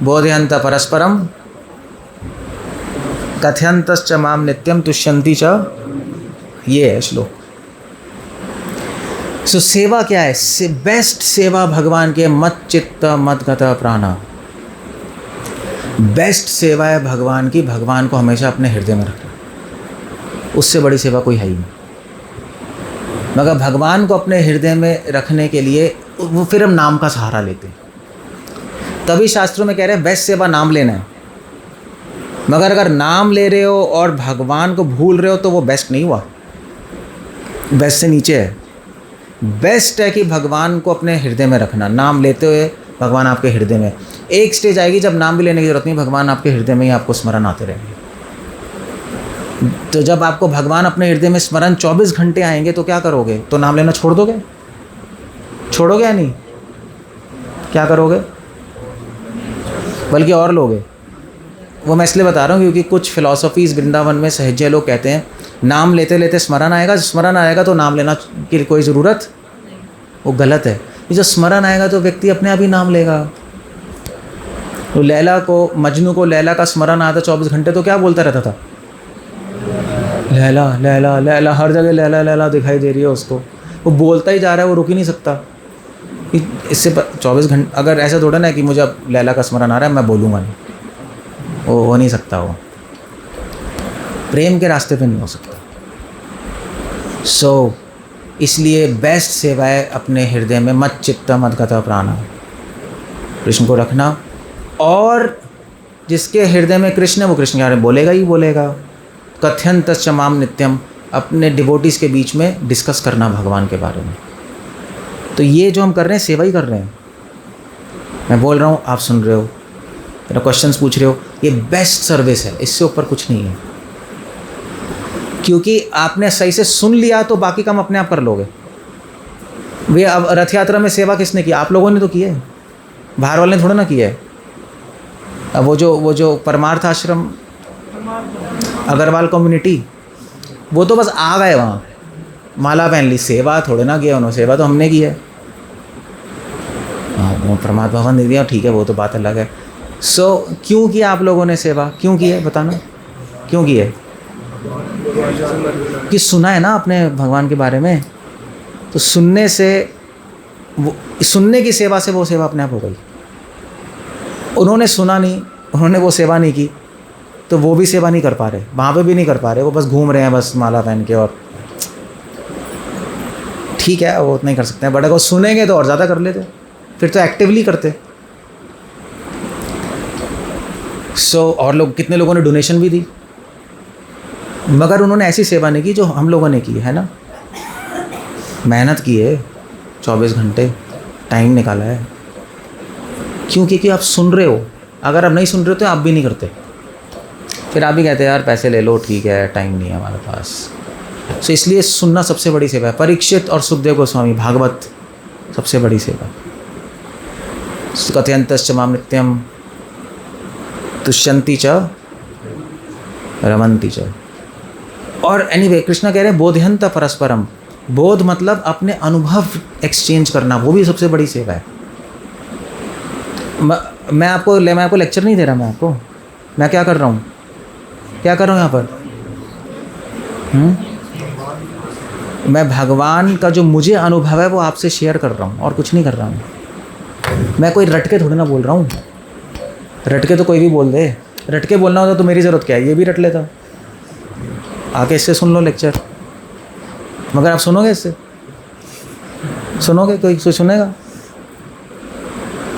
बोधयंत परस्परम कथयन्तश्च माम नित्यम तुष्यन्ति च, ये है श्लोक। सो सेवा क्या है? बेस्ट सेवा भगवान के मत चित्त मत गत प्राण। बेस्ट सेवा है भगवान की, भगवान को हमेशा अपने हृदय में रखना। उससे बड़ी सेवा कोई है ही नहीं। मगर भगवान को अपने हृदय में रखने के लिए वो फिर हम नाम का सहारा लेते हैं। तभी शास्त्रों में कह रहे हैं बेस्ट सेवा नाम लेना है। मगर अगर नाम ले रहे हो और भगवान को भूल रहे हो तो वो बेस्ट नहीं हुआ, बेस्ट से नीचे है। बेस्ट है कि भगवान को अपने हृदय में रखना, नाम लेते हुए भगवान आपके हृदय में। एक स्टेज आएगी जब नाम भी लेने की जरूरत नहीं, भगवान आपके हृदय में ही आपको स्मरण आते रहेंगे। तो जब आपको भगवान अपने हृदय में स्मरण 24 घंटे आएंगे तो क्या करोगे? तो नाम लेना छोड़ दोगे? छोड़ोगे या नहीं? क्या करोगे? बल्कि और लोगे। वो मैं इसलिए बता रहा हूँ क्योंकि कुछ फिलॉसफीज़ वृंदावन में सहजे लोग कहते हैं नाम लेते लेते स्मरण आएगा तो नाम लेना की कोई ज़रूरत, वो गलत है। ये जो स्मरण आएगा तो व्यक्ति अपने आप ही नाम लेगा। तो लैला को, मजनू को लैला का स्मरण आया था 24 घंटे, तो क्या बोलता रहता था? लैला लैला लैला, हर जगह लैला लैला दिखाई दे रही है उसको, वो बोलता ही जा रहा है, वो रुक ही नहीं सकता। इससे 24 घंटे अगर ऐसा थोड़ा ना कि मुझे अब लैला का स्मरण आ रहा है मैं बोलूँगा नहीं, वो हो नहीं सकता। वो प्रेम के रास्ते पे नहीं हो सकता। सो इसलिए बेस्ट सेवा है अपने हृदय में मत चित्त मत गत प्राण, कृष्ण को रखना। और जिसके हृदय में कृष्ण है वो कृष्ण के बारे में बोलेगा ही बोलेगा। कथयन्तश्च माम नित्यम, अपने डिवोटीज़ के बीच में डिस्कस करना भगवान के बारे में। तो ये जो हम कर रहे हैं सेवा ही कर रहे हैं। मैं बोल रहा हूँ, आप सुन रहे हो, मेरा क्वेश्चंस पूछ रहे हो, ये बेस्ट सर्विस है, इससे ऊपर कुछ नहीं है। क्योंकि आपने सही से सुन लिया तो बाकी काम अपने आप कर लोगे। भैया अब रथ यात्रा में सेवा किसने की? आप लोगों ने तो की है, बाहर वाले ने थोड़ा ना किया है। अब वो जो परमार्थ आश्रम अग्रवाल कम्युनिटी, वो तो बस आ गए वहाँ, माला पहन ली, सेवा थोड़े ना किया उन्होंने, सेवा तो हमने की है। हाँ, वो प्रमाद भवन दे दिया, ठीक है, वो तो बात अलग है। सो क्यों किया आप लोगों ने सेवा? क्यों की है? बताना क्यों की है? कि सुना है ना आपने भगवान के बारे में, तो सुनने से वो, सुनने की सेवा से वो सेवा अपने आप हो गई। उन्होंने सुना नहीं, उन्होंने वो सेवा नहीं की, तो वो भी सेवा नहीं कर पा रहे, वहाँ पे भी नहीं कर पा रहे, वो बस घूम रहे हैं बस माला पहन के। और ठीक है, वो उतना ही कर सकते हैं, बट अगर सुनेंगे तो और ज़्यादा कर लेते, फिर तो एक्टिवली करते। और लोग, कितने लोगों ने डोनेशन भी दी, मगर उन्होंने ऐसी सेवा नहीं की जो हम लोगों ने की है ना। मेहनत की है, 24 घंटे टाइम निकाला है। क्यों? क्योंकि आप सुन रहे हो। अगर आप नहीं सुन रहे हो तो आप भी नहीं करते, फिर आप भी कहते हैं यार पैसे ले लो, ठीक है, टाइम नहीं है हमारे पास। सो इसलिए सुनना सबसे बड़ी सेवा है। परीक्षित और सुखदेव गोस्वामी, भागवत सबसे बड़ी सेवा। कथयन्तश्च माम नित्यम तुष्यन्ति च रमन्ति च। और एनीवे कृष्णा कह रहे हैं बोधयन्त परस्परम। बोध मतलब अपने अनुभव एक्सचेंज करना, वो भी सबसे बड़ी सेवा है। मैं आपको लेक्चर नहीं दे रहा, मैं क्या कर रहा हूँ यहाँ पर? मैं भगवान का जो मुझे अनुभव है वो आपसे शेयर कर रहा हूँ, और कुछ नहीं कर रहा हूँ। मैं कोई रट के थोड़ी ना बोल रहा हूँ। रट के तो कोई भी बोल दे, रट के बोलना होता तो मेरी ज़रूरत क्या है, ये भी रट लेता। आके इससे सुन लो लेक्चर, मगर आप सुनोगे, इससे सुनोगे? कोई सुनेगा?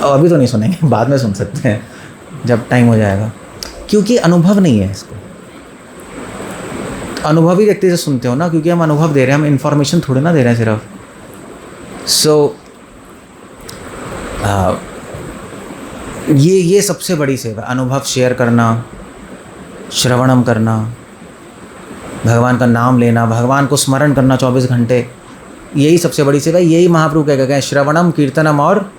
अभी तो नहीं सुनेंगे, बाद में सुन सकते हैं जब टाइम हो जाएगा, क्योंकि अनुभव नहीं है इसको। अनुभवी व्यक्ति से सुनते हो ना, क्योंकि हम अनुभव दे रहे हैं, हम इन्फॉर्मेशन थोड़ी ना दे रहे हैं सिर्फ। ये सबसे बड़ी सेवा, अनुभव शेयर करना, श्रवणम करना, भगवान का नाम लेना, भगवान को स्मरण करना 24 घंटे, यही सबसे बड़ी सेवा। यही महाप्रभु कह गए, श्रवणम कीर्तनम और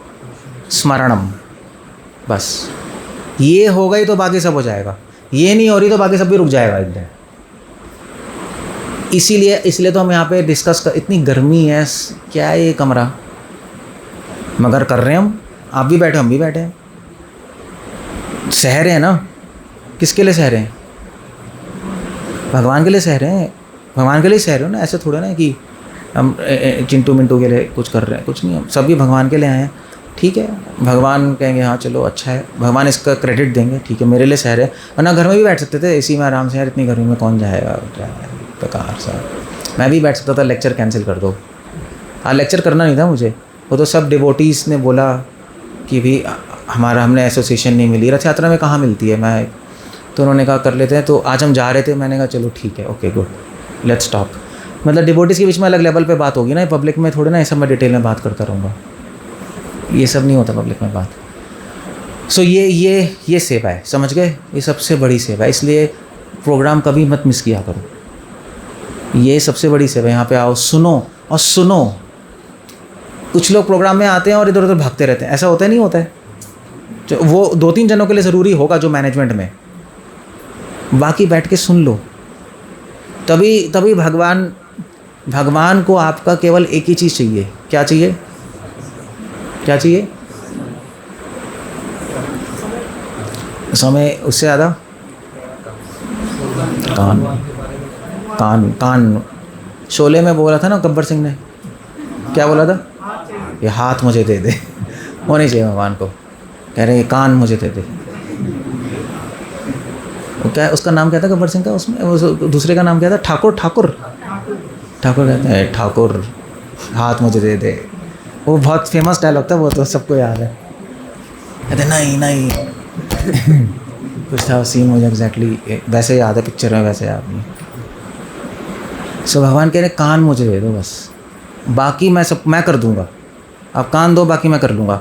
स्मरणम। बस ये हो गई तो बाकी सब हो जाएगा, ये नहीं हो रही तो बाकी सब भी रुक जाएगा एक दिन। इसीलिए तो हम यहाँ पे डिस्कस कर, इतनी गर्मी है, क्या है ये कमरा, मगर कर रहे हैं हम। आप भी बैठे, हम भी बैठे हैं, सह रहे हैं ना। किसके लिए सह रहे हैं? भगवान के लिए सह रहे हैं, भगवान के लिए सह रहे हो ना, ऐसे थोड़ा ना कि हम चिंटू मिंटू के लिए कुछ कर रहे हैं, कुछ नहीं, हम सभी भगवान के लिए आए हैं। ठीक है, भगवान कहेंगे हाँ चलो अच्छा है, भगवान इसका क्रेडिट देंगे, ठीक है मेरे लिए सह रहे हैं, वरना घर में भी बैठ सकते थे एसी में आराम से, यार इतनी गर्मी में कौन जाएगा, बेकार सा। मैं भी बैठ सकता था, लेक्चर कैंसिल कर दो। हाँ, लेक्चर करना नहीं था मुझे, वो तो सब डिवोटीज़ ने बोला कि भी हमने एसोसिएशन नहीं मिली, रथ यात्रा में कहाँ मिलती है, मैं तो उन्होंने कहा कर लेते हैं, तो आज हम जा रहे थे, मैंने कहा चलो ठीक है, ओके गुड, लेट्स टॉक। मतलब डिवोटीज़ के बीच में अलग लेवल पे बात होगी ना, पब्लिक में थोड़े ना ये सब मैं डिटेल में बात करता रहूँगा, ये सब नहीं होता पब्लिक में बात। सो ये सेवा है, समझ गए, ये सबसे बड़ी सेवा है, इसलिए प्रोग्राम कभी मत मिस किया करो, ये सबसे बड़ी सेवा है। यहाँ पे आओ, सुनो और सुनो। कुछ लोग प्रोग्राम में आते हैं और इधर उधर भागते रहते हैं, ऐसा होता है नहीं होता है, वो 2-3 जनों के लिए ज़रूरी होगा जो मैनेजमेंट में, बाकी बैठ के सुन लो। तभी भगवान को आपका केवल एक ही चीज़ चाहिए। क्या चाहिए? क्या चाहिए? समय। उससे ज़्यादा कान। शोले में बोला था ना गब्बर सिंह ने, क्या बोला था? ये हाथ मुझे दे दे, वो नहीं चाहिए भगवान को, कह रहे ये कान मुझे दे दे। वो क्या, उसका नाम क्या था गब्बर सिंह का, उसमें वो दूसरे का नाम क्या था? ठाकुर कहते हैं, ठाकुर हाथ मुझे दे दे, वो बहुत फेमस डायलॉग था, वो तो सबको याद है। कहते नहीं कुछ था सीन, मुझे एग्जैक्टली वैसे याद है, पिक्चर में वैसे याद नहीं। सो भगवान कह रहे कान मुझे दे दो बस, बाकी मैं कर दूंगा, आप कान दो, बाकी मैं कर लूँगा।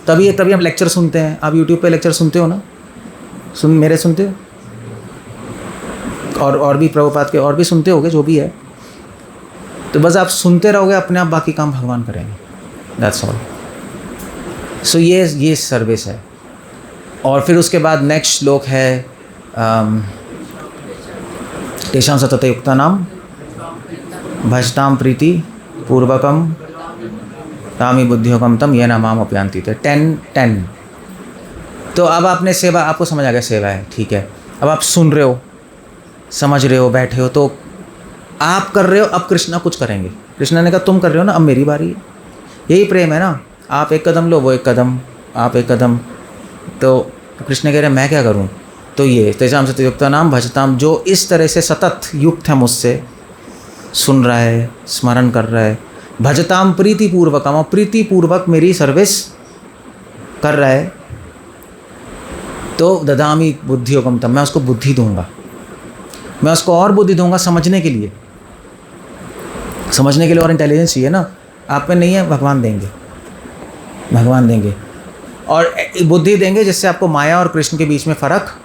तभी हम लेक्चर सुनते हैं। आप यूट्यूब पे लेक्चर सुनते हो ना, मेरे सुनते हो, और भी प्रभुपाद के और भी सुनते होगे, जो भी है, तो बस आप सुनते रहोगे, अपने आप बाकी काम भगवान करेंगे, दैट्स ऑल। सो ये सर्विस है। और फिर उसके बाद नेक्स्ट श्लोक है तेषां सतत युक्तानां भजतां प्रीति पूर्वकम तामी बुद्धियोगम तम येन माम अपयान्ति। 10। तो अब आपने सेवा, आपको समझ आ गया सेवा है, ठीक है। अब आप सुन रहे हो, समझ रहे हो, बैठे हो, तो आप कर रहे हो, अब कृष्णा कुछ करेंगे। कृष्णा ने कहा तुम कर रहे हो ना, अब मेरी बारी है। यही प्रेम है ना, आप एक कदम लो, वो एक कदम, आप एक कदम, तो कृष्ण कह रहे हैं मैं क्या करूं? तो ये तेषां सतत युक्तानां भजतां, जो इस तरह से सतत युक्त है मुझसे, सुन रहा है, स्मरण कर रहा है, भजतां प्रीतिपूर्वकम, और प्रीतिपूर्वक मेरी सर्विस कर रहा है, तो ददामी बुद्धियोगम तम, मैं उसको बुद्धि दूंगा, मैं उसको और बुद्धि दूंगा समझने के लिए और इंटेलिजेंस चाहिए ना, आप में नहीं है, भगवान देंगे और बुद्धि देंगे, जिससे आपको माया और कृष्ण के बीच में फ़र्क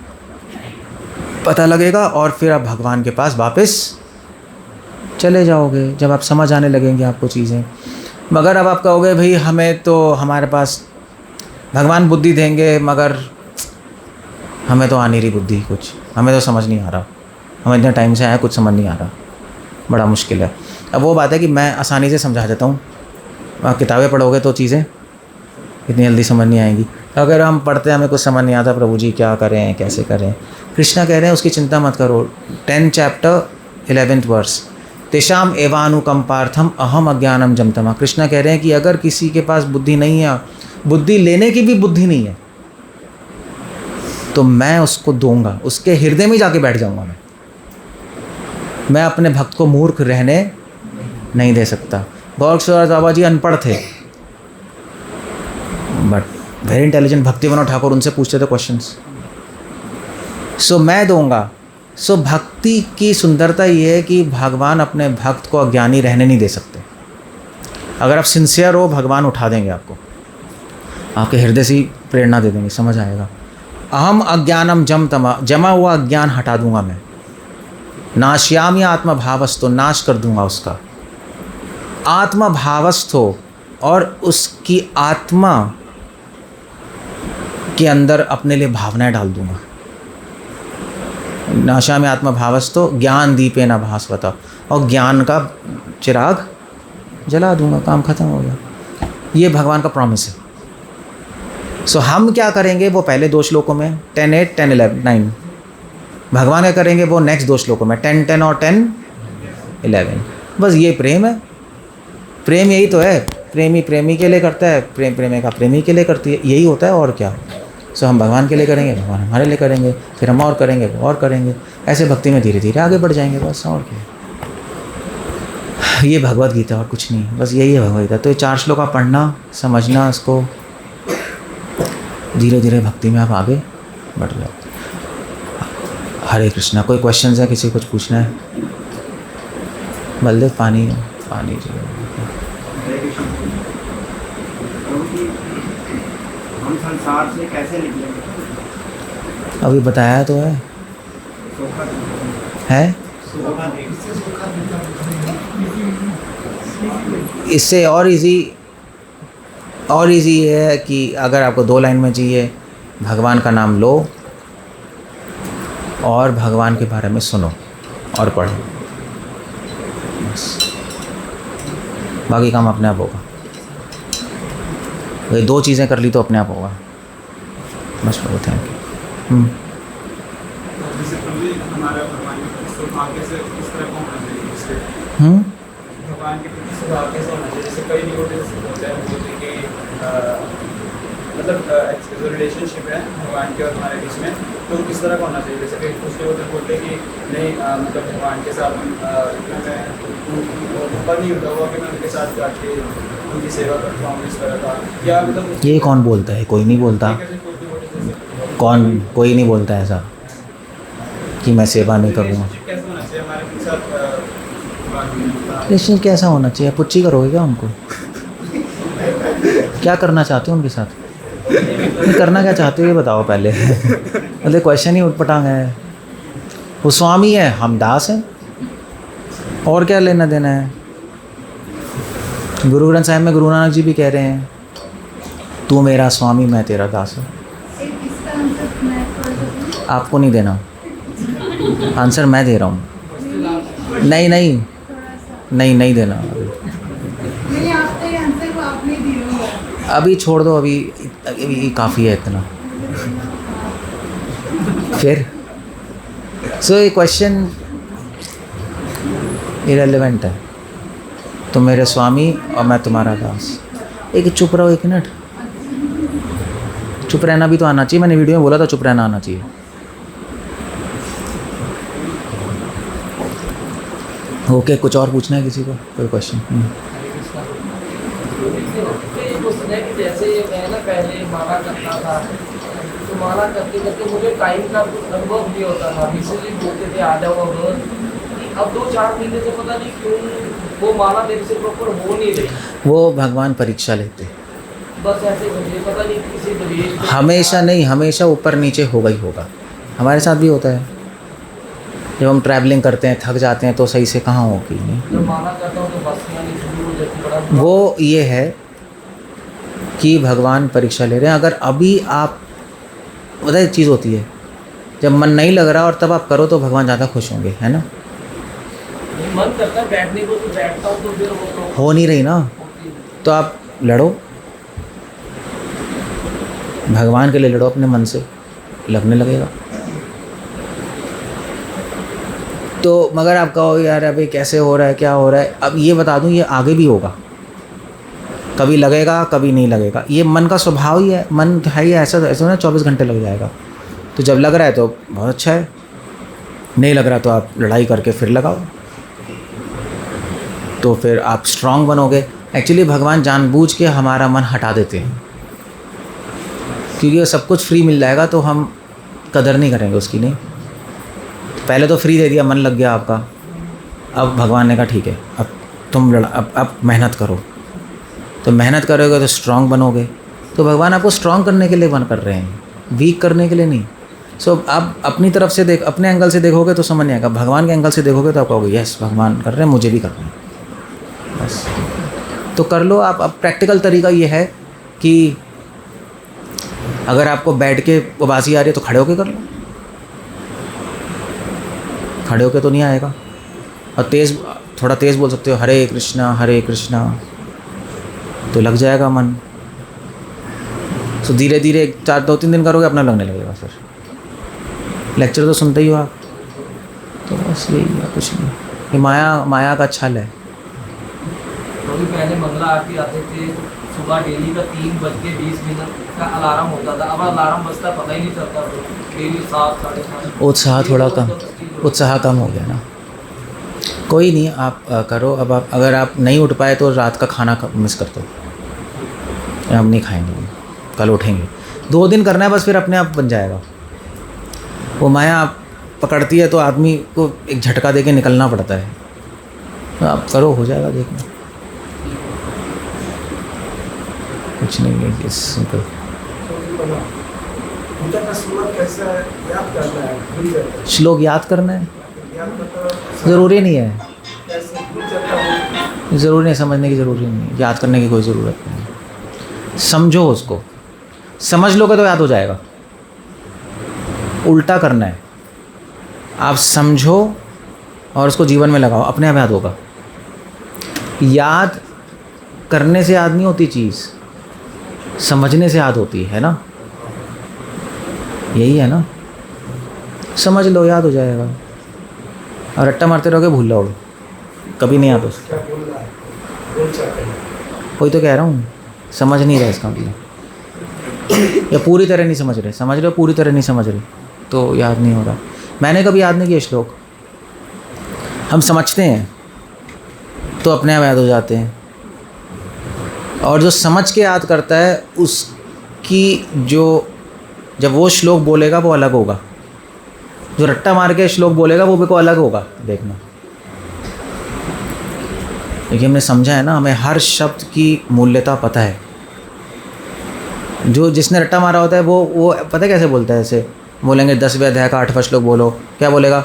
पता लगेगा, और फिर आप भगवान के पास वापस चले जाओगे जब आप समझ आने लगेंगे आपको चीज़ें। मगर अब आप कहोगे भाई हमें तो, हमारे पास भगवान बुद्धि देंगे, मगर हमें तो आ नहीं रही बुद्धि, कुछ हमें तो समझ नहीं आ रहा, हम इतने टाइम से आए, कुछ समझ नहीं आ रहा, बड़ा मुश्किल है। अब वो बात है कि मैं आसानी से समझा देता हूँ, आप किताबें पढ़ोगे तो चीज़ें इतनी जल्दी समझ नहीं आएंगी। अगर हम पढ़ते हैं, हमें कुछ समझ नहीं आता, प्रभु जी क्या करें, कैसे करें, कृष्णा कह रहे हैं उसकी चिंता मत करो। 10 चैप्टर 11th वर्स, तेषाम एवानुकंपार्थम अहम अज्ञानम जमतमा। कृष्णा कह रहे हैं कि अगर किसी के पास बुद्धि नहीं है, बुद्धि लेने की भी बुद्धि नहीं है, तो मैं उसको दूंगा, उसके हृदय में जाके बैठ जाऊंगा। मैं अपने भक्त को मूर्ख रहने नहीं दे सकता। गौर किशोर बाबा जी अनपढ़ थे, बट वेरी इंटेलिजेंट। भक्ति विनोद ठाकुर उनसे पूछते थे क्वेश्चंस, सो मैं दूंगा। सो भक्ति की सुंदरता ये है कि भगवान अपने भक्त को अज्ञानी रहने नहीं दे सकते। अगर आप सिंसियर हो, भगवान उठा देंगे आपको, आपके हृदय से प्रेरणा दे देंगे, समझ आएगा। अहम अज्ञानम जमतमा, जमा हुआ अज्ञान हटा दूंगा मैं। नाश्यामी आत्मा भावस्थो, नाश कर दूंगा उसका। आत्मा भावस्थो, और उसकी आत्मा के अंदर अपने लिए भावनाएं डाल दूंगा। नाशा में आत्मा भावस्तो ज्ञान दीपे न भास्वता, और ज्ञान का चिराग जला दूंगा, काम खत्म हो गया। ये भगवान का प्रॉमिस है। सो हम क्या करेंगे वो पहले 2 श्लोकों में 10:8, 10:11, 9 भगवान क्या करेंगे वो नेक्स्ट 2 श्लोकों में 10 10 और 10 11। बस ये प्रेम है, प्रेम यही तो है। प्रेमी प्रेमी के लिए करता है, प्रेम प्रेमिका प्रेमी के लिए करती है, यही होता है और क्या। सो हम भगवान के लिए करेंगे, भगवान हमारे लिए करेंगे, फिर हम और करेंगे, वो और करेंगे, ऐसे भक्ति में धीरे धीरे आगे बढ़ जाएंगे बस, और क्या। ये भगवत गीता और कुछ नहीं, बस यही है भगवत गीता। तो ये 4 श्लोक आप पढ़ना, समझना इसको, धीरे धीरे भक्ति में आप आगे बढ़ जाओ। हरे कृष्णा। कोई क्वेश्चन है, किसी को कुछ पूछना है? बलदेव पानी पानी जी। हम संसार से कैसे निकलेंगे? अभी बताया तो है? इससे और इजी ये है कि अगर आपको 2 लाइन में चाहिए, भगवान का नाम लो और भगवान के बारे में सुनो और पढ़ो, बस बाकी काम अपने आप होगा। ये 2 चीज़ें कर ली तो अपने आप होगा, बस बोलो थैंक यू। भगवान के प्रति स्वभाव कैसा होना चाहिए? जैसे कई डिवोटीज होते हैं बोलते हैं कि मतलब जो रिलेशनशिप है भगवान के और हमारे बीच में, तो किस तरह का होना चाहिए? जैसे कि कुछ डिवोटीज बोलते हैं कि नहीं मतलब भगवान के साथ इतना मैं ऊपर नहीं होता हुआ कि मैं उनके साथ जाके उनकी सेवा करता हूँ इस तरह का, या मतलब ये कौन बोलता है? कोई नहीं बोलता। कौन? कोई नहीं बोलता ऐसा कि मैं सेवा नहीं करूँगा। कैसे होना चाहिए हमारे साथ? रिलेशन कैसा होना चाहिए? पुच्ची करोगे क्या उनको? क्या करना चाहते हो उनके साथ? करना क्या चाहते हो ये बताओ पहले। मतलब क्वेश्चन ही उठपटांग है। वो स्वामी है, हम दास हैं, और क्या लेना देना है। गुरु ग्रंथ साहिब में गुरु नानक जी भी कह रहे हैं, तू मेरा स्वामी मैं तेरा दास हूँ। इसका आंसर मैं पढ़ सकती हूँ? आपको नहीं देना आंसर, मैं दे रहा हूँ। नहीं नहीं थोड़ा सा नहीं देना नहीं, आप तो ये आंसर को आप नहीं दिए हो। अभी, छोड़ दो अभी काफ़ी है इतना। फिर ये क्वेश्चन इरेलेवेंट है। तुम मेरे स्वामी और मैं तुम्हारा दास। एक चुप रहो 1 मिनट। चुप रहना भी तो आना चाहिए। मैंने वीडियो में बोला था चुप रहना आना चाहिए। ओके, कुछ और पूछना है किसी को? कोई क्वेश्चन? जैसे मैं ना पहले माला करता था, तो माला करते करते मुझे टाइम का कुछ अनुभव नहीं होता था। इसीलिए बोलते थे आ जाओ अब 2-4 महीने से पता नहीं क्यों वो माला मेरे से प्रॉपर हो नहीं रही। वो भगवान परीक्षा लेते, बस ऐसे मुझे पता नहीं किसी दलील हमेशा नहीं, हमेशा ऊपर नीचे होगा ही होगा। हमारे साथ भी होता है, जब हम ट्रैवलिंग करते हैं थक जाते हैं तो सही से कहाँ होगी नहीं। जब माला करता हूँ तो बस नहीं शुरू हो जाती, बड़ा वो ये है कि भगवान परीक्षा ले रहे हैं। अगर अभी आप, पता है चीज़ होती है, जब मन नहीं लग रहा और तब आप करो तो भगवान ज़्यादा खुश होंगे, है ना। मन करता है बैठने को तो बैठता हूँ, तो फिर वो हो नहीं रही ना, तो आप लड़ो, भगवान के लिए लड़ो, अपने मन से लगने लगेगा। तो मगर आप कहो यार अभी कैसे हो रहा है, क्या हो रहा है, अब ये बता दूं, ये आगे भी होगा। कभी लगेगा कभी नहीं लगेगा, ये मन का स्वभाव ही है। मन है ही ऐसा ना 24 घंटे लग जाएगा। तो जब लग रहा है तो बहुत अच्छा है, नहीं लग रहा तो आप लड़ाई करके फिर लगाओ, तो फिर आप स्ट्रांग बनोगे। एक्चुअली भगवान जानबूझ के हमारा मन हटा देते हैं, क्योंकि सब कुछ फ्री मिल जाएगा तो हम कदर नहीं करेंगे उसकी। नहीं, पहले तो फ्री दे दिया, मन लग गया आपका, अब भगवान ने कहा ठीक है अब तुम अब मेहनत करो। तो मेहनत करोगे तो स्ट्रांग बनोगे। तो भगवान आपको स्ट्रांग करने के लिए बन कर रहे हैं, वीक करने के लिए नहीं। आप अपनी तरफ से अपने एंगल से देखोगे तो समझ नहीं आएगा, भगवान के एंगल से देखोगे तो आप कहोगे यस भगवान कर रहे हैं, मुझे भी करना है, बस। तो कर लो आप। अब प्रैक्टिकल तरीका ये है कि अगर आपको बैठ के उबासी आ रही है तो खड़े होके कर लो, खड़े होके तो नहीं आएगा। और थोड़ा तेज़ बोल सकते हो हरे कृष्णा, तो लग जाएगा मन। तो धीरे धीरे 2-3 दिन करोगे अपना लगने लगेगा फिर। लेक्चर तो सुनते ही हो आप, तो बस यही है, कुछ नहीं। ये माया का छल है। तो भी पहले मंगला आरती आते थे सुबह डेली का 3:20 का अलार्म होता था, अब अलार्म बजता पता ही नहीं चलता, तो डेली 7 साढ़े 7। उत्साह थोड़ा कम, उत्साह कम हो गया ना। कोई नहीं, आप करो। अब आप अगर आप नहीं उठ पाए तो रात का खाना मिस कर दो, हम नहीं खाएंगे, कल उठेंगे। 2 दिन करना है बस, फिर अपने आप बन जाएगा। वो माया पकड़ती है तो आदमी को एक झटका दे के निकलना पड़ता है। तो आप करो, हो जाएगा, देखना कुछ नहीं है, इस सिंपल। पूजा का श्लोक कैसा है, याद करना है, भूल जाता है। श्लोक याद करना है, याद मतलब ज़रूरी नहीं है, कैसे भूल जाता हूँ। ज़रूरी नहीं, समझने की ज़रूरी नहीं है, याद करने की कोई ज़रूरत नहीं है। समझो उसको, समझ लोगे तो याद हो जाएगा। उल्टा करना है, आप समझो और उसको जीवन में लगाओ, अपने आप याद होगा। याद करने से याद नहीं होती चीज़, समझने से याद होती है ना, यही है ना। समझ लो, याद हो जाएगा। और रट्टा मारते रहोगे, भूल जाओगे, कभी नहीं याद हो। क्या बोल रहा है, बोल चाहते हैं। वही तो कह रहा हूँ, समझ नहीं रहे इसका मतलब, या पूरी तरह नहीं समझ रहे। समझ रहे हो, पूरी तरह नहीं समझ रहे तो याद नहीं हो रहा। मैंने कभी याद नहीं किया श्लोक। हम समझते हैं तो अपने आप याद हो जाते हैं, और जो समझ के याद करता है उसकी जो जब वो श्लोक बोलेगा वो अलग होगा, जो रट्टा मार के श्लोक बोलेगा वो भी को अलग होगा। देखना, देखिए हमने समझा है ना, हमें हर शब्द की मूल्यता पता है। जो जिसने रट्टा मारा होता है वो पता है कैसे बोलता है, ऐसे बोलेंगे 10वें अध्याय का 8वां श्लोक बोलो, क्या बोलेगा,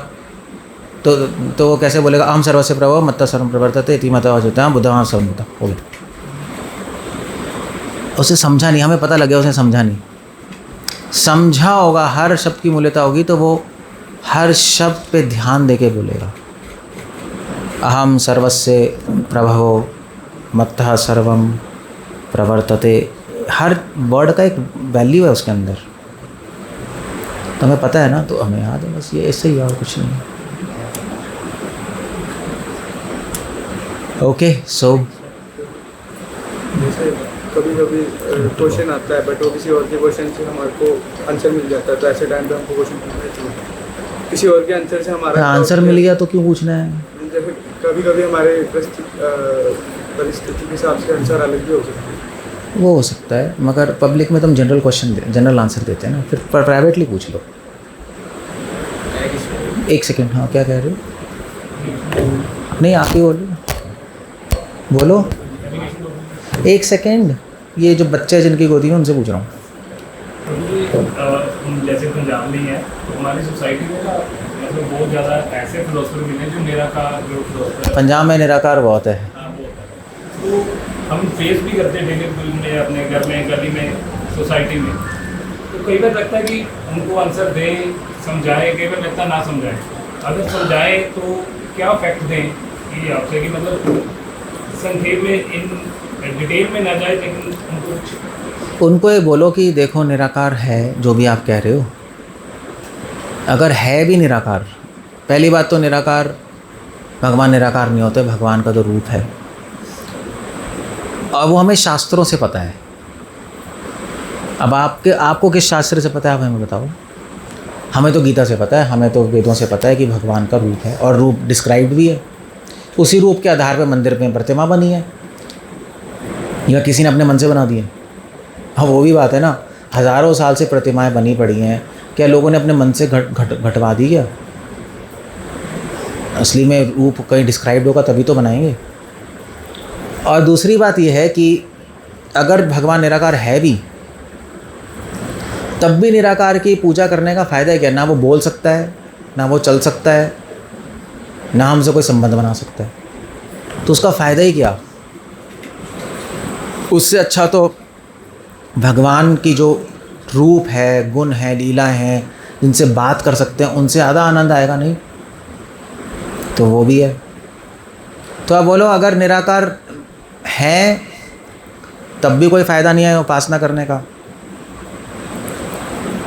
तो वो कैसे बोलेगा, अहम सर्वस्य प्रभव मत्तः सर्वं प्रवर्तते इति मतो अच्युतः बुद्धं सर्वमितं। हो गया, उसे समझा नहीं, हमें पता लग गया उसने समझा नहीं। समझा होगा, हर शब्द की मूल्यता होगी तो वो हर शब्द पे ध्यान देके बोलेगा। अहम सर्वस्य प्रभवो मत्तः सर्वं प्रवर्तते, हर वर्ड का एक वैल्यू है उसके अंदर, तो हमें पता है ना, तो हमें याद है, बस ये ऐसे ही है और कुछ नहीं। ओके, सो जैसे कभी कभी क्वेश्चन आता है बट वो किसी और के क्वेश्चन से हमारे को आंसर मिल जाता है, तो ऐसे टाइम पे हमको क्वेश्चन पूछना चाहिए। किसी और के आंसर से हमारा आंसर मिल गया तो क्यों पूछना है? जैसे कभी कभी हमारे परिस्थिति के हिसाब से आंसर अलग भी हो सकता है। वो हो सकता है, मगर पब्लिक में तुम जनरल क्वेश्चन जनरल आंसर देते हैं ना, फिर प्राइवेटली पूछ लो। एक सेकेंड, हाँ क्या कह रहे हो? नहीं, आप ही बोलो। एक सेकेंड, ये जो बच्चे हैं जिनकी गोदी में, उनसे पूछ रहा हूँ। जैसे पंजाब में है, तो हमारी सोसाइटी में ना मतलब बहुत ज़्यादा ऐसे फिलोसफर मिले जो निराकार जो फिलोसफर। पंजाब में निराकार बहुत है। हाँ, बहुत है। तो हम फेस भी करते हैं डेली में, अपने घर में, गली में, सोसाइटी में। तो कई बार लगता है कि उनको आंसर दें, समझाए, कई बार लगता ना समझाए। अगर समझाए तो क्या फैक्ट दें ये आपसे, कि मतलब संक्षेप में इन डिटेल में ना जाए, लेकिन उनको ये बोलो कि देखो निराकार है जो भी आप कह रहे हो, अगर है भी निराकार, पहली बात तो निराकार, भगवान निराकार नहीं होते, भगवान का जो रूप है, और वो हमें शास्त्रों से पता है। अब आपको किस शास्त्र से पता है, आप हमें बताओ। हमें तो गीता से पता है, हमें तो वेदों से पता है कि भगवान का रूप है, और रूप डिस्क्राइब्ड भी है। उसी रूप के आधार पर मंदिर में प्रतिमा बनी है, या किसी ने अपने मन से बना दी है। हाँ, वो भी बात है ना, हज़ारों साल से प्रतिमाएं बनी पड़ी हैं, क्या लोगों ने अपने मन से घटवा दी क्या? असली में रूप कहीं डिस्क्राइब्ड होगा तभी तो बनाएंगे। और दूसरी बात यह है कि अगर भगवान निराकार है भी, तब भी निराकार की पूजा करने का फ़ायदा है क्या? ना वो बोल सकता है, ना वो चल सकता है, ना हमसे कोई संबंध बना सकता है, तो उसका फ़ायदा ही क्या? उससे अच्छा तो भगवान की जो रूप है, गुण है, लीला हैं, जिनसे बात कर सकते हैं, उनसे ज़्यादा आनंद आएगा नहीं? तो वो भी है। तो आप बोलो अगर निराकार है तब भी कोई फ़ायदा नहीं है उपासना करने का,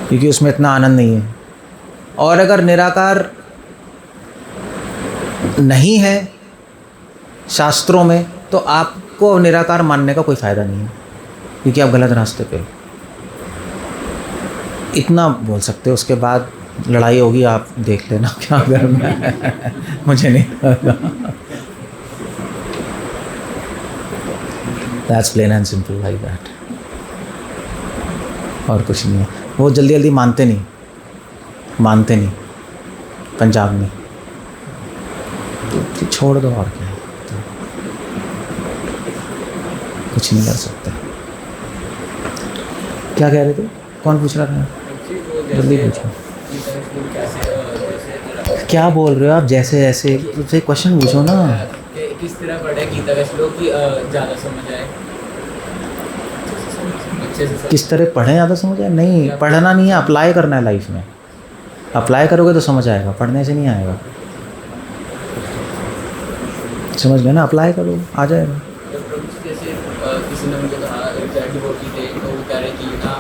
क्योंकि उसमें इतना आनंद नहीं है। और अगर निराकार नहीं है शास्त्रों में तो आपको निराकार मानने का कोई फ़ायदा नहीं है, क्योंकि आप गलत रास्ते पे हो। इतना बोल सकते हो, उसके बाद लड़ाई होगी, आप देख लेना क्या करना है। मुझे नहीं पता। That's plain and simple like that, और कुछ नहीं है। वो जल्दी जल्दी मानते नहीं पंजाब में, तो छोड़ दो, और क्या है, तो कुछ नहीं कर सकते। क्या कह रहे थे, कौन पूछ रहा था? जल्दी पूछो। क्या बोल रहे हो आप? जैसे जैसे तुझसे क्वेश्चन पूछो ना। किस तरह पढ़े गीता का श्लोक कि ज़्यादा समझ आए, अच्छे से किस तरह पढ़ें ज़्यादा समझ आए? नहीं, पढ़ना नहीं है, अप्लाई करना है लाइफ में। अप्लाई करोगे तो समझ आएगा, पढ़ने से नहीं आएगा। समझ गए ना? अप्लाई करो, आ जाएगा। तो प्रभु जी जैसे किसी ने मुझे कहा डिवोटी थे, तो वो कह रहे कि ना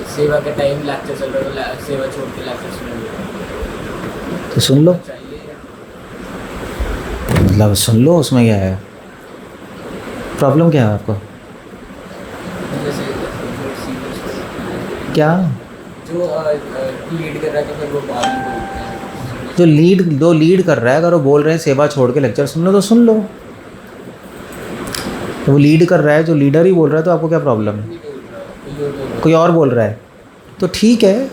सेवा के टाइम लेक्चर चल रहा है, सेवा छोड़ के लेक्चर सुन लो, तो सुन लो, चाहिए। मतलब सुन लो, उसमें क्या है? प्रॉब्लम क्या है आपको? जैसे क्या जो लीड कर रहा है तो फिर वो बाद में बोलते हैं। जो लीड कर रहा है, अगर वो बोल रहे हैं सेवा छोड़ के लेक्चर सुन लो तो सुन लो। तो वो लीड कर रहा है, जो लीडर ही बोल रहा है, तो आपको क्या प्रॉब्लम है? कोई और बोल रहा है तो ठीक है।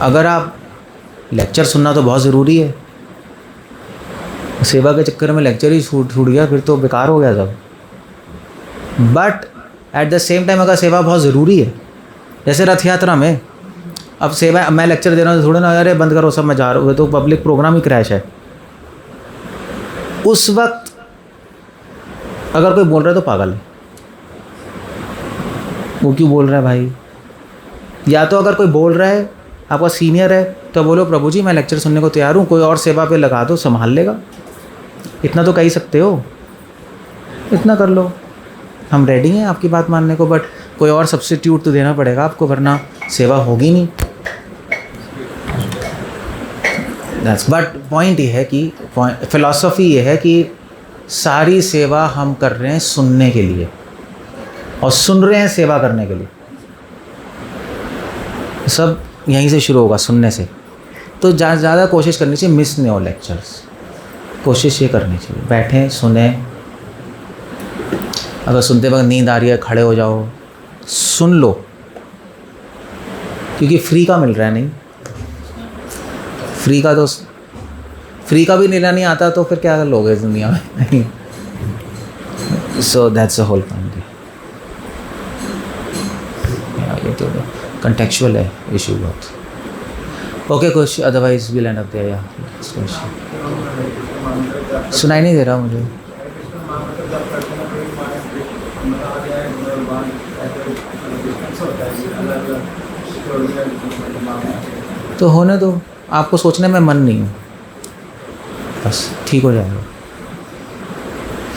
अगर आप लेक्चर सुनना तो बहुत ज़रूरी है, सेवा के चक्कर में लेक्चर ही छूट गया फिर तो बेकार हो गया सब। But at the same time अगर सेवा बहुत ज़रूरी है, जैसे रथ यात्रा में अब सेवा, मैं लेक्चर दे रहा हूँ, थोड़ा ना अरे बंद करो सब, मैं जा रहा हूँ, तो पब्लिक प्रोग्राम ही क्रैश है। उस वक्त अगर कोई बोल रहा है तो पागल है। वो क्यों बोल रहा है भाई? या तो अगर कोई बोल रहा है, आपका सीनियर है, तो बोलो प्रभु जी मैं लेक्चर सुनने को तैयार हूँ, कोई और सेवा पे लगा दो, संभाल लेगा। इतना तो कह ही सकते हो, इतना कर लो, हम रेडी हैं आपकी बात मानने को। बट कोई और सब्स्टिट्यूट तो देना पड़ेगा आपको, वरना सेवा होगी नहीं। बट पॉइंट ये है कि फिलॉसफी ये है कि सारी सेवा हम कर रहे हैं सुनने के लिए, और सुन रहे हैं सेवा करने के लिए। सब यहीं से शुरू होगा, सुनने से। तो ज़्यादा कोशिश करनी चाहिए मिस नहीं हो लेक्चर्स। कोशिश ये करनी चाहिए बैठें सुने। अगर सुनते वक्त नींद आ रही है, खड़े हो जाओ, सुन लो, क्योंकि फ्री का मिल रहा है। नहीं फ्री का भी लेना नहीं आता तो फिर क्या लोगे इस दुनिया में? नहीं। So that's the whole point. ये तो कंटेक्चुअल है इशू बहुत। ओके, कुछ otherwise will end up there. या सुनाई नहीं दे रहा मुझे। तो होने दो, आपको सोचने में मन नहीं है, बस ठीक हो जाएगा।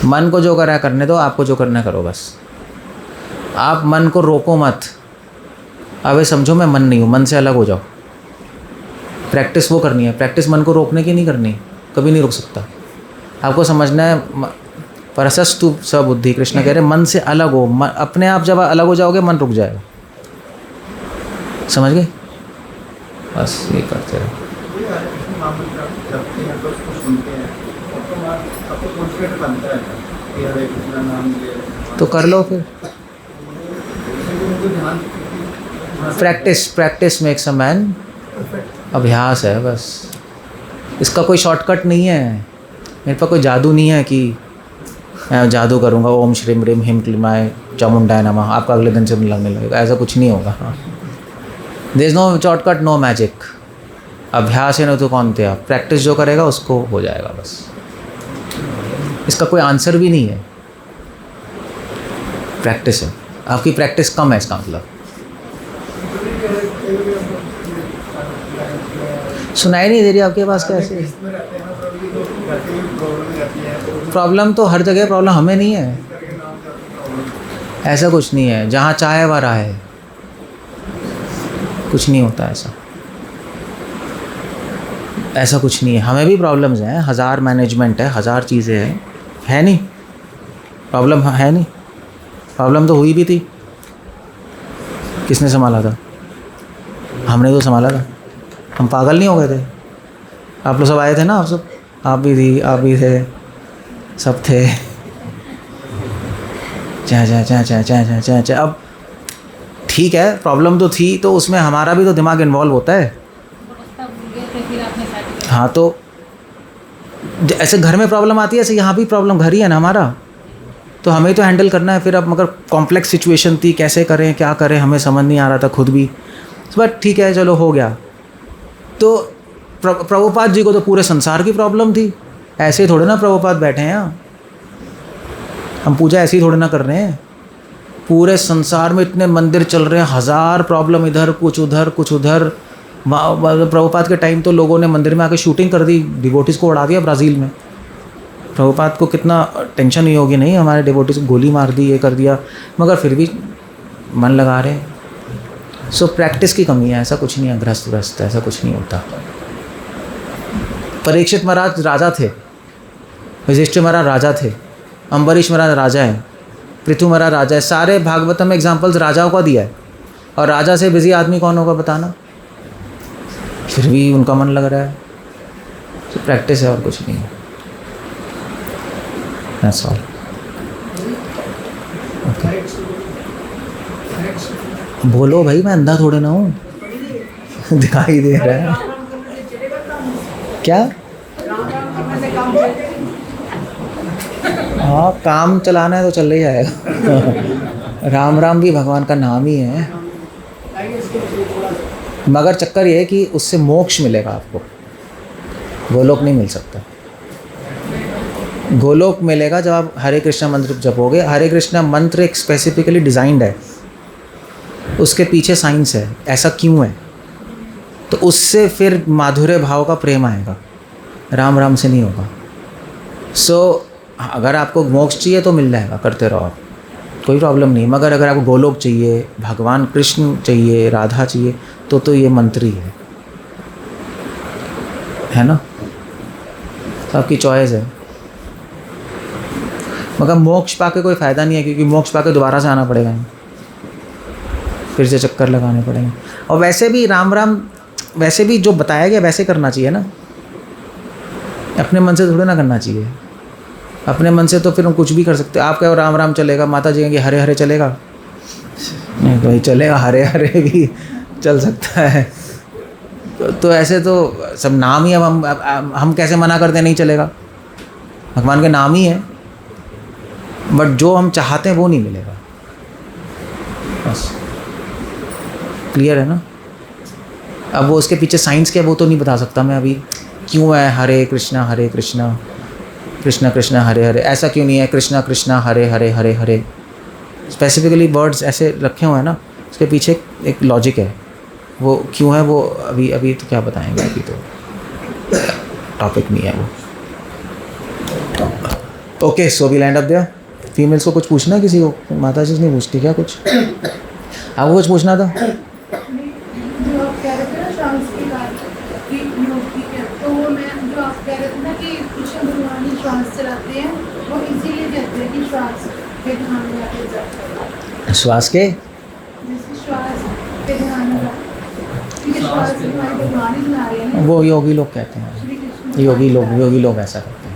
मन को जो करा करने दो, आपको जो करना करो बस। आप मन को रोको मत। अबे समझो मैं मन नहीं हूँ, मन से अलग हो जाओ। प्रैक्टिस वो करनी है, प्रैक्टिस मन को रोकने की नहीं करनी, कभी नहीं रोक सकता। आपको समझना है परसस्तु सबुद्धि, कृष्ण कह रहे मन से अलग हो। अपने आप जब अलग हो जाओगे मन रुक जाएगा। समझ गए? बस ये करते रहो। तो कर लो फिर। Practice makes a man. अभ्यास है बस, इसका कोई शॉर्टकट नहीं है। मेरे पास कोई जादू नहीं है कि मैं जादू करूँगा ओम श्रीम ह्रीम हिम क्लीमाय चामुंडाय नमः, आपका अगले दिन से लगने लगेगा। ऐसा कुछ नहीं होगा। There is no shortcut, no magic. अभ्यास है ना तो कौन थे आप? प्रैक्टिस जो करेगा उसको हो जाएगा बस। इसका कोई आंसर भी नहीं है। प्रैक्टिस है, आपकी प्रैक्टिस कम है इसका मतलब। सुनाई नहीं दे रही आपके पास? कैसे प्रॉब्लम? तो हर जगह प्रॉब्लम, हमें नहीं है। ऐसा कुछ नहीं है, जहाँ चाहे वहाँ राह है, कुछ नहीं होता ऐसा। ऐसा कुछ नहीं है, हमें भी प्रॉब्लम्स हैं, 1000 मैनेजमेंट है, 1000 चीज़ें हैं, है नहीं प्रॉब्लम, है नहीं प्रॉब्लम तो हुई भी थी, किसने संभाला था? हमने तो संभाला था, हम पागल नहीं हो गए थे। आप लोग सब आए थे ना, आप सब, आप भी थी, आप भी थे, सब थे। चा अब ठीक है, प्रॉब्लम तो थी, तो उसमें हमारा भी तो दिमाग इन्वॉल्व होता है। हाँ, तो ऐसे घर में प्रॉब्लम आती है, ऐसे यहाँ भी प्रॉब्लम घर ही है ना हमारा, तो हमें तो हैंडल करना है। फिर अब मगर कॉम्प्लेक्स सिचुएशन थी, कैसे करें क्या करें हमें समझ नहीं आ रहा था खुद भी, बट ठीक है चलो हो गया। तो प्रभुपाद जी को तो पूरे संसार की प्रॉब्लम थी, ऐसे थोड़े ना प्रभुपाद बैठे हैं यहाँ, हम पूजा ऐसे ही थोड़े ना कर रहे हैं। पूरे संसार में इतने मंदिर चल रहे हैं, 1000 प्रॉब्लम, इधर कुछ उधर कुछ उधर। प्रभुपाद के टाइम तो लोगों ने मंदिर में आके शूटिंग कर दी, डिवोटीज़ को उड़ा दिया ब्राज़ील में। प्रभुपाद को कितना टेंशन नहीं होगी, नहीं हमारे डिवोटीज़ को गोली मार दी, ये कर दिया, मगर फिर भी मन लगा रहे हैं। सो प्रैक्टिस की कमी है, ऐसा कुछ नहीं है, गृहस्थ ऐसा कुछ नहीं होता। परीक्षित महाराज राजा थे, युधिष्ठिर महाराज राजा थे, अम्बरीश महाराज राजा हैं, पृथु महाराज राजा है, सारे भागवतम में एग्जाम्पल्स राजाओं का दिया है। और राजा से बिजी आदमी कौन होगा बताना, फिर भी उनका मन लग रहा है। तो प्रैक्टिस है और कुछ नहीं है, दैट्स ऑल। बोलो भाई, मैं अंधा थोड़े ना हूँ, दिखाई दे रहा है क्या? हाँ, काम चलाना है तो चल ही जाएगा। राम राम भी भगवान का नाम ही है, मगर चक्कर ये है कि उससे मोक्ष मिलेगा आपको, गोलोक नहीं मिल सकता। गोलोक मिलेगा जब आप हरे कृष्णा मंत्र जपोगे। हरे कृष्णा मंत्र एक स्पेसिफिकली डिज़ाइंड है, उसके पीछे साइंस है, ऐसा क्यों है, तो उससे फिर माधुर्य भाव का प्रेम आएगा, राम राम से नहीं होगा। सो अगर आपको मोक्ष चाहिए तो मिल जाएगा, करते रहो आप, कोई प्रॉब्लम नहीं। मगर अगर आपको गोलोक चाहिए, भगवान कृष्ण चाहिए, राधा चाहिए, तो ये मंत्र ही है ना, तो आपकी चॉइस है। मगर मोक्ष पाके कोई फ़ायदा नहीं है, क्योंकि मोक्ष पाके दोबारा से आना पड़ेगा, फिर से चक्कर लगाने पड़ेंगे। और वैसे भी राम राम, वैसे भी जो बताया गया वैसे करना चाहिए ना, अपने मन से थोड़े ना करना चाहिए। अपने मन से तो फिर हम कुछ भी कर सकते हैं। आप कहो राम राम चलेगा, माता जी कहेंगे हरे हरे चलेगा, नहीं भाई चलेगा, हरे हरे भी चल सकता है। तो ऐसे तो सब नाम ही, अब हम कैसे मना करते नहीं चलेगा, भगवान के नाम ही है, बट जो हम चाहते हैं वो नहीं मिलेगा, बस क्लियर है ना। अब वो उसके पीछे साइंस क्या, वो तो नहीं बता सकता मैं अभी, क्यों है हरे कृष्णा कृष्णा कृष्णा हरे हरे, ऐसा क्यों नहीं है कृष्णा कृष्णा हरे हरे हरे हरे, स्पेसिफिकली वर्ड्स ऐसे रखे हुए हैं ना, उसके पीछे एक लॉजिक है, वो क्यों है वो अभी तो क्या बताएंगे, अभी तो टॉपिक नहीं है वो। Okay, so we land up there. Females को कुछ पूछना है किसी को? माता जी नहीं पूछती क्या कुछ? आपको कुछ पूछना था? जो आप कह रहे थे ना श्वास की बात, कि योग की है, तो वो मैं जो आप कह रहे थे ना कि कृष्ण भगवान ही श्वास चलाते हैं, वो इसीलिए कहते हैं कि श्वास पे ध्यान लगाया जाता है। श्वास के, जैसे श्वास पे ध्यान लगा, क्योंकि श्वास से हमारे भगवान ही बना रहे हैं ना, वो योगी लोग कहते हैं, श्री कृष्ण योगी लोग ऐसा करते हैं।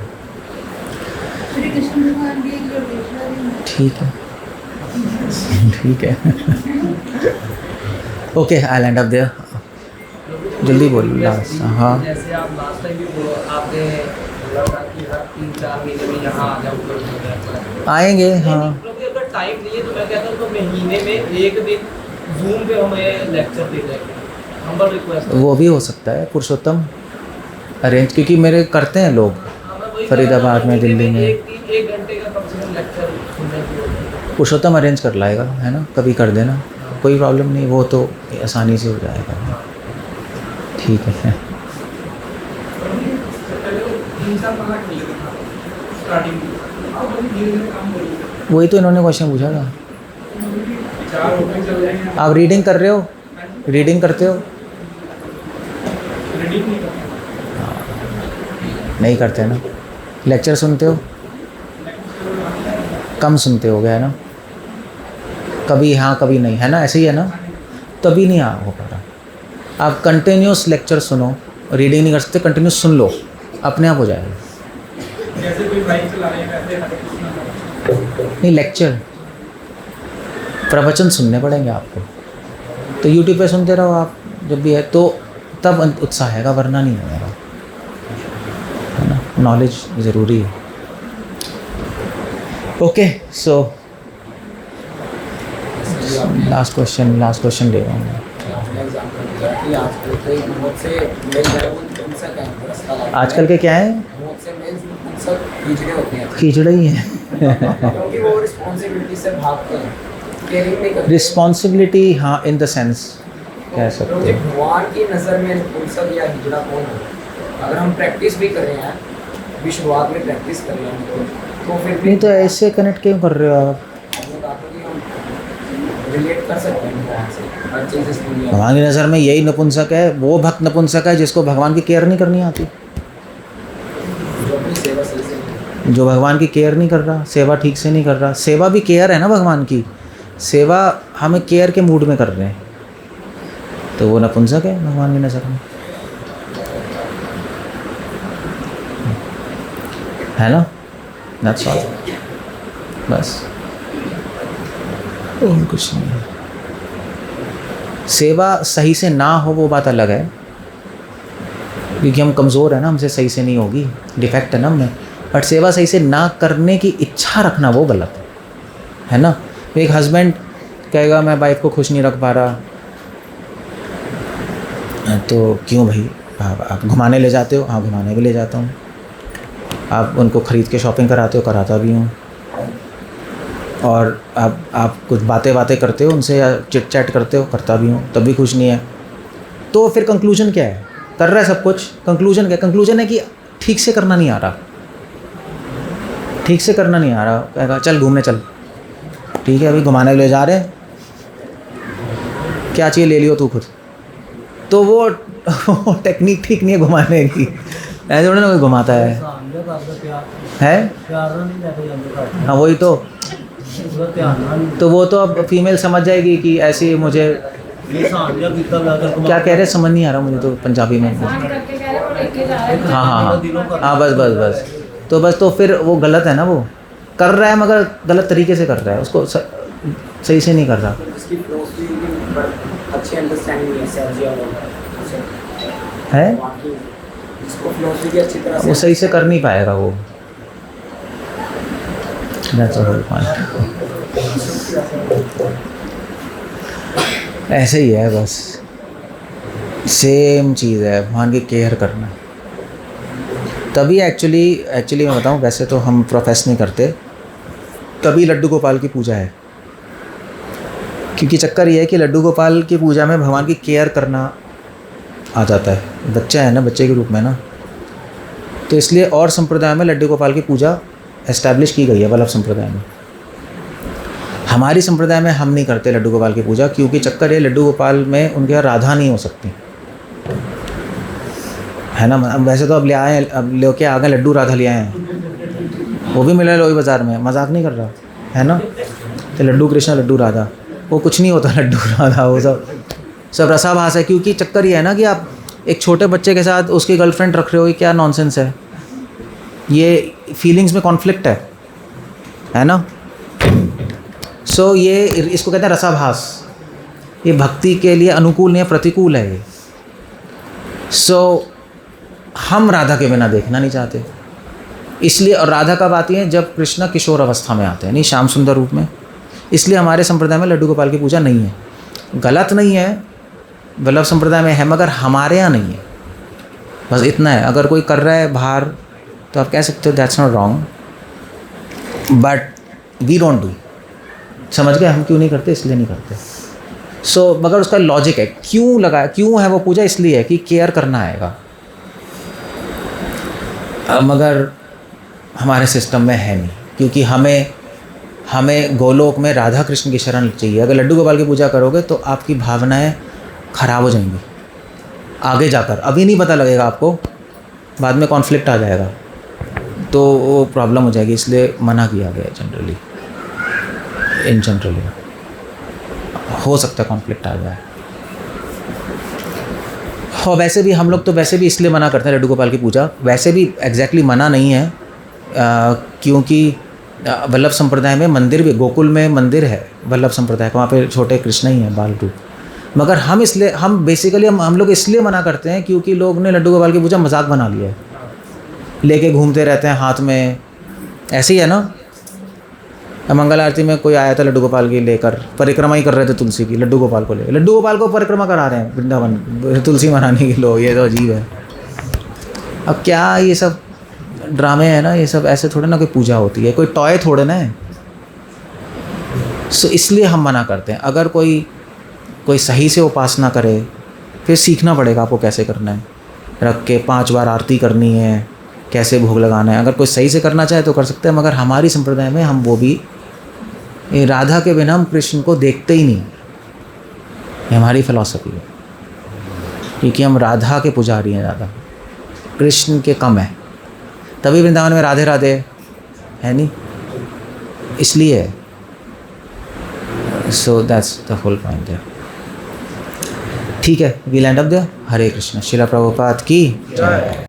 श्री कृष्ण भगवान भी एक योगेश्वर ही हैं। ठीक है okay, I land up there. जल्दी बोल लास्ट। हाँ, जैसे आप लास्ट टाइम भी आपने बोला था कि हर 3-4 महीने में यहाँ आ जाओ, आएंगे। हाँ, क्योंकि अगर टाइम नहीं है तो मैं कहता हूँ तो महीने में एक दिन जूम पे हमें लेक्चर दे दें, हम्बल रिक्वेस्ट। वो भी हो सकता है पुरुषोत्तम अरेंज, क्योंकि मेरे करते हैं लोग फरीदाबाद में, दिल्ली में। 1 घंटे का कम से कम लेक्चर सुनने की होती है। पुरुषोत्तम अरेंज कर लाएगा, है ना, कभी कर देना, कोई प्रॉब्लम नहीं, वो तो आसानी से हो जाएगा। ठीक है, वही तो इन्होंने क्वेश्चन पूछा था। आप रीडिंग कर रहे हो, रीडिंग करते हो? नहीं करते ना? लेक्चर सुनते हो? कम सुनते हो गया ना? कभी हाँ कभी नहीं, है ना? ऐसे ही है ना? तभी नहीं हो पा रहा। आप कंटिन्यूस लेक्चर सुनो, रीडिंग नहीं कर सकते, कंटिन्यूस सुन लो, अपने आप हो जाएगा। जैसे कोई बाइक चला रहे हैं वैसे हरे कृष्णा का नहीं, लेक्चर प्रवचन सुनने पड़ेंगे आपको, तो यूट्यूब पे सुनते रहो आप जब भी है, तो तब उत्साह आएगा, वरना नहीं आएगा, है ना? नॉलेज ज़रूरी है। ओके, सो लास्ट क्वेश्चन ले रहा हूँ मैं। आजकल के क्या है? खींचड़े ही हैं। क्योंकि वो रिस्पॉन्सिबिलिटी से भागते हैं, केयरिंग नहीं करते। रिस्पॉन्सिबिलिटी, हाँ, इन द सेंस कह सकते क्योंकि हैं। भगवान की नज़र में नपुंसक या हिजड़ा कौन है? अगर हम प्रैक्टिस भी कर रहे हैं, अभी शुरुआत में प्रैक्टिस कर रहे हैं, तो फिर भी नहीं तो ऐसे कनेक्ट क्यों कर रहे हो आप? हमने कहा था कि हम रिलेट कर सकते हैं भगवान से हर चीज़ इस दुनिया में। भगवान की नज़र में यही नपुंसक है, वो भक्त नपुंसक है जिसको भगवान की केयर नहीं करनी आती, जो अपनी सेवा सही से नहीं। जो भगवान की केयर नहीं कर रहा, सेवा ठीक से नहीं कर रहा। सेवा भी केयर है ना भगवान की, सेवा हमें केयर के मूड में कर रहे हैं, तो वो नपुंसक है भगवान की नज़र में, है ना? दैट्स ऑल, बस, और कुछ नहीं है। सेवा सही से ना हो वो बात अलग है, क्योंकि हम कमज़ोर हैं ना, हमसे सही से नहीं होगी, डिफेक्ट है ना हमें, बट सेवा सही से ना करने की इच्छा रखना वो गलत है ना? एक हस्बैंड कहेगा मैं वाइफ को खुश नहीं रख पा रहा, तो क्यों भाई, आप घुमाने ले जाते हो? हाँ, घुमाने भी ले जाता हूँ। आप उनको ख़रीद के शॉपिंग कराते हो? कराता भी हूँ। और आप कुछ बातें करते हो उनसे, या चिट चैट करते हो? करता भी हूँ, तब भी खुश नहीं है। तो फिर कंक्लूजन क्या है? कर रहा है सब कुछ, कंक्लूजन क्या? कंक्लूजन है कि ठीक से करना नहीं आ रहा, ठीक से करना नहीं आ रहा। कहेगा चल घूमने चल, ठीक है अभी घुमाने ले जा रहे हैं, क्या चाहिए ले लियो तू खुद। तो वो टेक्निक ठीक नहीं है घुमाने की, ऐसे थोड़ा ना कोई घुमाता है। हाँ वही तो वो तो अब फीमेल समझ जाएगी कि ऐसे मुझे क्या कह रहे, समझ नहीं आ रहा मुझे तो पंजाबी में। हाँ बस तो बस, तो फिर वो गलत है ना, वो कर रहा है मगर गलत तरीके से कर रहा है, उसको सही से नहीं कर रहा इसकी फिलॉसफी की अच्छी अंडरस्टैंडिंग नहीं है सर्जिया है, इसको फिलॉसफी की अच्छी तरह वो सही से कर नहीं पाएगा वो। That's the whole point. ऐसे ही है बस, सेम चीज़ है भगवान की केयर करना। तभी एक्चुअली मैं बताऊं, वैसे तो हम प्रोफेस नहीं करते, तभी लड्डू गोपाल की पूजा है, क्योंकि चक्कर ये है कि लड्डू गोपाल की पूजा में भगवान की केयर करना आ जाता है, बच्चा है ना, बच्चे के रूप में ना, तो इसलिए और संप्रदाय में लड्डू गोपाल की पूजा एस्टैब्लिश की गई है, वल्लभ संप्रदाय में। हमारी संप्रदाय में हम नहीं करते लड्डू गोपाल की पूजा, क्योंकि चक्कर ये लड्डू गोपाल में उनके यहाँ राधा नहीं हो सकती, है ना? वैसे तो अब ले आए, अब लेके आ गए लड्डू राधा ले आए हैं, वो भी मिले लोही बाज़ार में, मजाक नहीं कर रहा, है ना? तो लड्डू कृष्णा लड्डू राधा, वो कुछ नहीं होता लड्डू राधा, वो सब रसाभास है। क्योंकि चक्कर ये है ना कि आप एक छोटे बच्चे के साथ उसकी गर्लफ्रेंड रख रहे हो, ये क्या नॉनसेंस है, ये फीलिंग्स में कॉन्फ्लिक्ट है ना? सो ये इसको कहते हैं रसाभास, ये भक्ति के लिए अनुकूल नहीं है, प्रतिकूल है ये। सो हम राधा के बिना देखना नहीं चाहते, इसलिए, और राधा कब आती है? जब कृष्ण किशोर अवस्था में आते हैं, नहीं श्याम सुंदर रूप में। इसलिए हमारे संप्रदाय में लड्डू गोपाल की पूजा नहीं है, गलत नहीं है, वल्लभ संप्रदाय में है, मगर हमारे यहाँ नहीं है, बस इतना है। अगर कोई कर रहा है बाहर तो आप कह सकते हो that's not wrong, but we don't do. समझ गए हम क्यों नहीं करते? इसलिए नहीं करते। सो मगर उसका लॉजिक है, क्यों लगा, क्यों है वो पूजा? इसलिए है कि केयर करना आएगा, मगर हमारे सिस्टम में है नहीं, क्योंकि हमें गोलोक में राधा कृष्ण की शरण चाहिए। अगर लड्डू गोपाल की पूजा करोगे तो आपकी भावनाएं खराब हो जाएंगी आगे जाकर, अभी नहीं पता लगेगा आपको, बाद में कॉन्फ्लिक्ट आ जाएगा तो वो प्रॉब्लम हो जाएगी, इसलिए मना किया गया जनरली। इन जनरली हो सकता है कॉन्फ्लिक्ट आ जाए। और वैसे भी हम लोग तो वैसे भी इसलिए मना करते हैं लड्डू गोपाल की पूजा, वैसे भी एग्जैक्टली मना नहीं है, क्योंकि वल्लभ संप्रदाय में मंदिर भी, गोकुल में मंदिर है वल्लभ संप्रदाय का, वहाँ पे छोटे कृष्ण ही हैं बाल रूप। मगर हम बेसिकली हम लोग इसलिए मना करते हैं क्योंकि लोग ने लड्डू गोपाल की पूजा मजाक बना लिया है, लेके घूमते रहते हैं हाथ में, ऐसे ही है ना। मंगल आरती में कोई आया था लड्डू गोपाल की लेकर, परिक्रमा ही कर रहे थे तुलसी की, लड्डू गोपाल को ले, लड्डू गोपाल को परिक्रमा करा रहे हैं वृंदावन तुलसी मनाने के लोग, ये तो अजीब है। अब क्या ये सब ड्रामे हैं ना, ये सब ऐसे थोड़े ना कोई पूजा होती है, कोई टॉय थोड़े ना है। सो इसलिए हम मना करते हैं। अगर कोई सही से उपासना करे, फिर सीखना पड़ेगा आपको कैसे करना है, रख के 5 बार आरती करनी है, कैसे भोग लगाना है। अगर कोई सही से करना चाहे तो कर सकते हैं, मगर हमारी संप्रदाय में हम वो भी, राधा के बिना हम कृष्ण को देखते ही नहीं, ये हमारी फिलॉसफी है, क्योंकि हम राधा के पुजारी हैं ज़्यादा, कृष्ण के कम है। तभी वृंदावन में राधे राधे है नहीं, इसलिए। So that's the whole point there. ठीक है, we land up there. Hare Krishna. Srila Prabhupada की जय।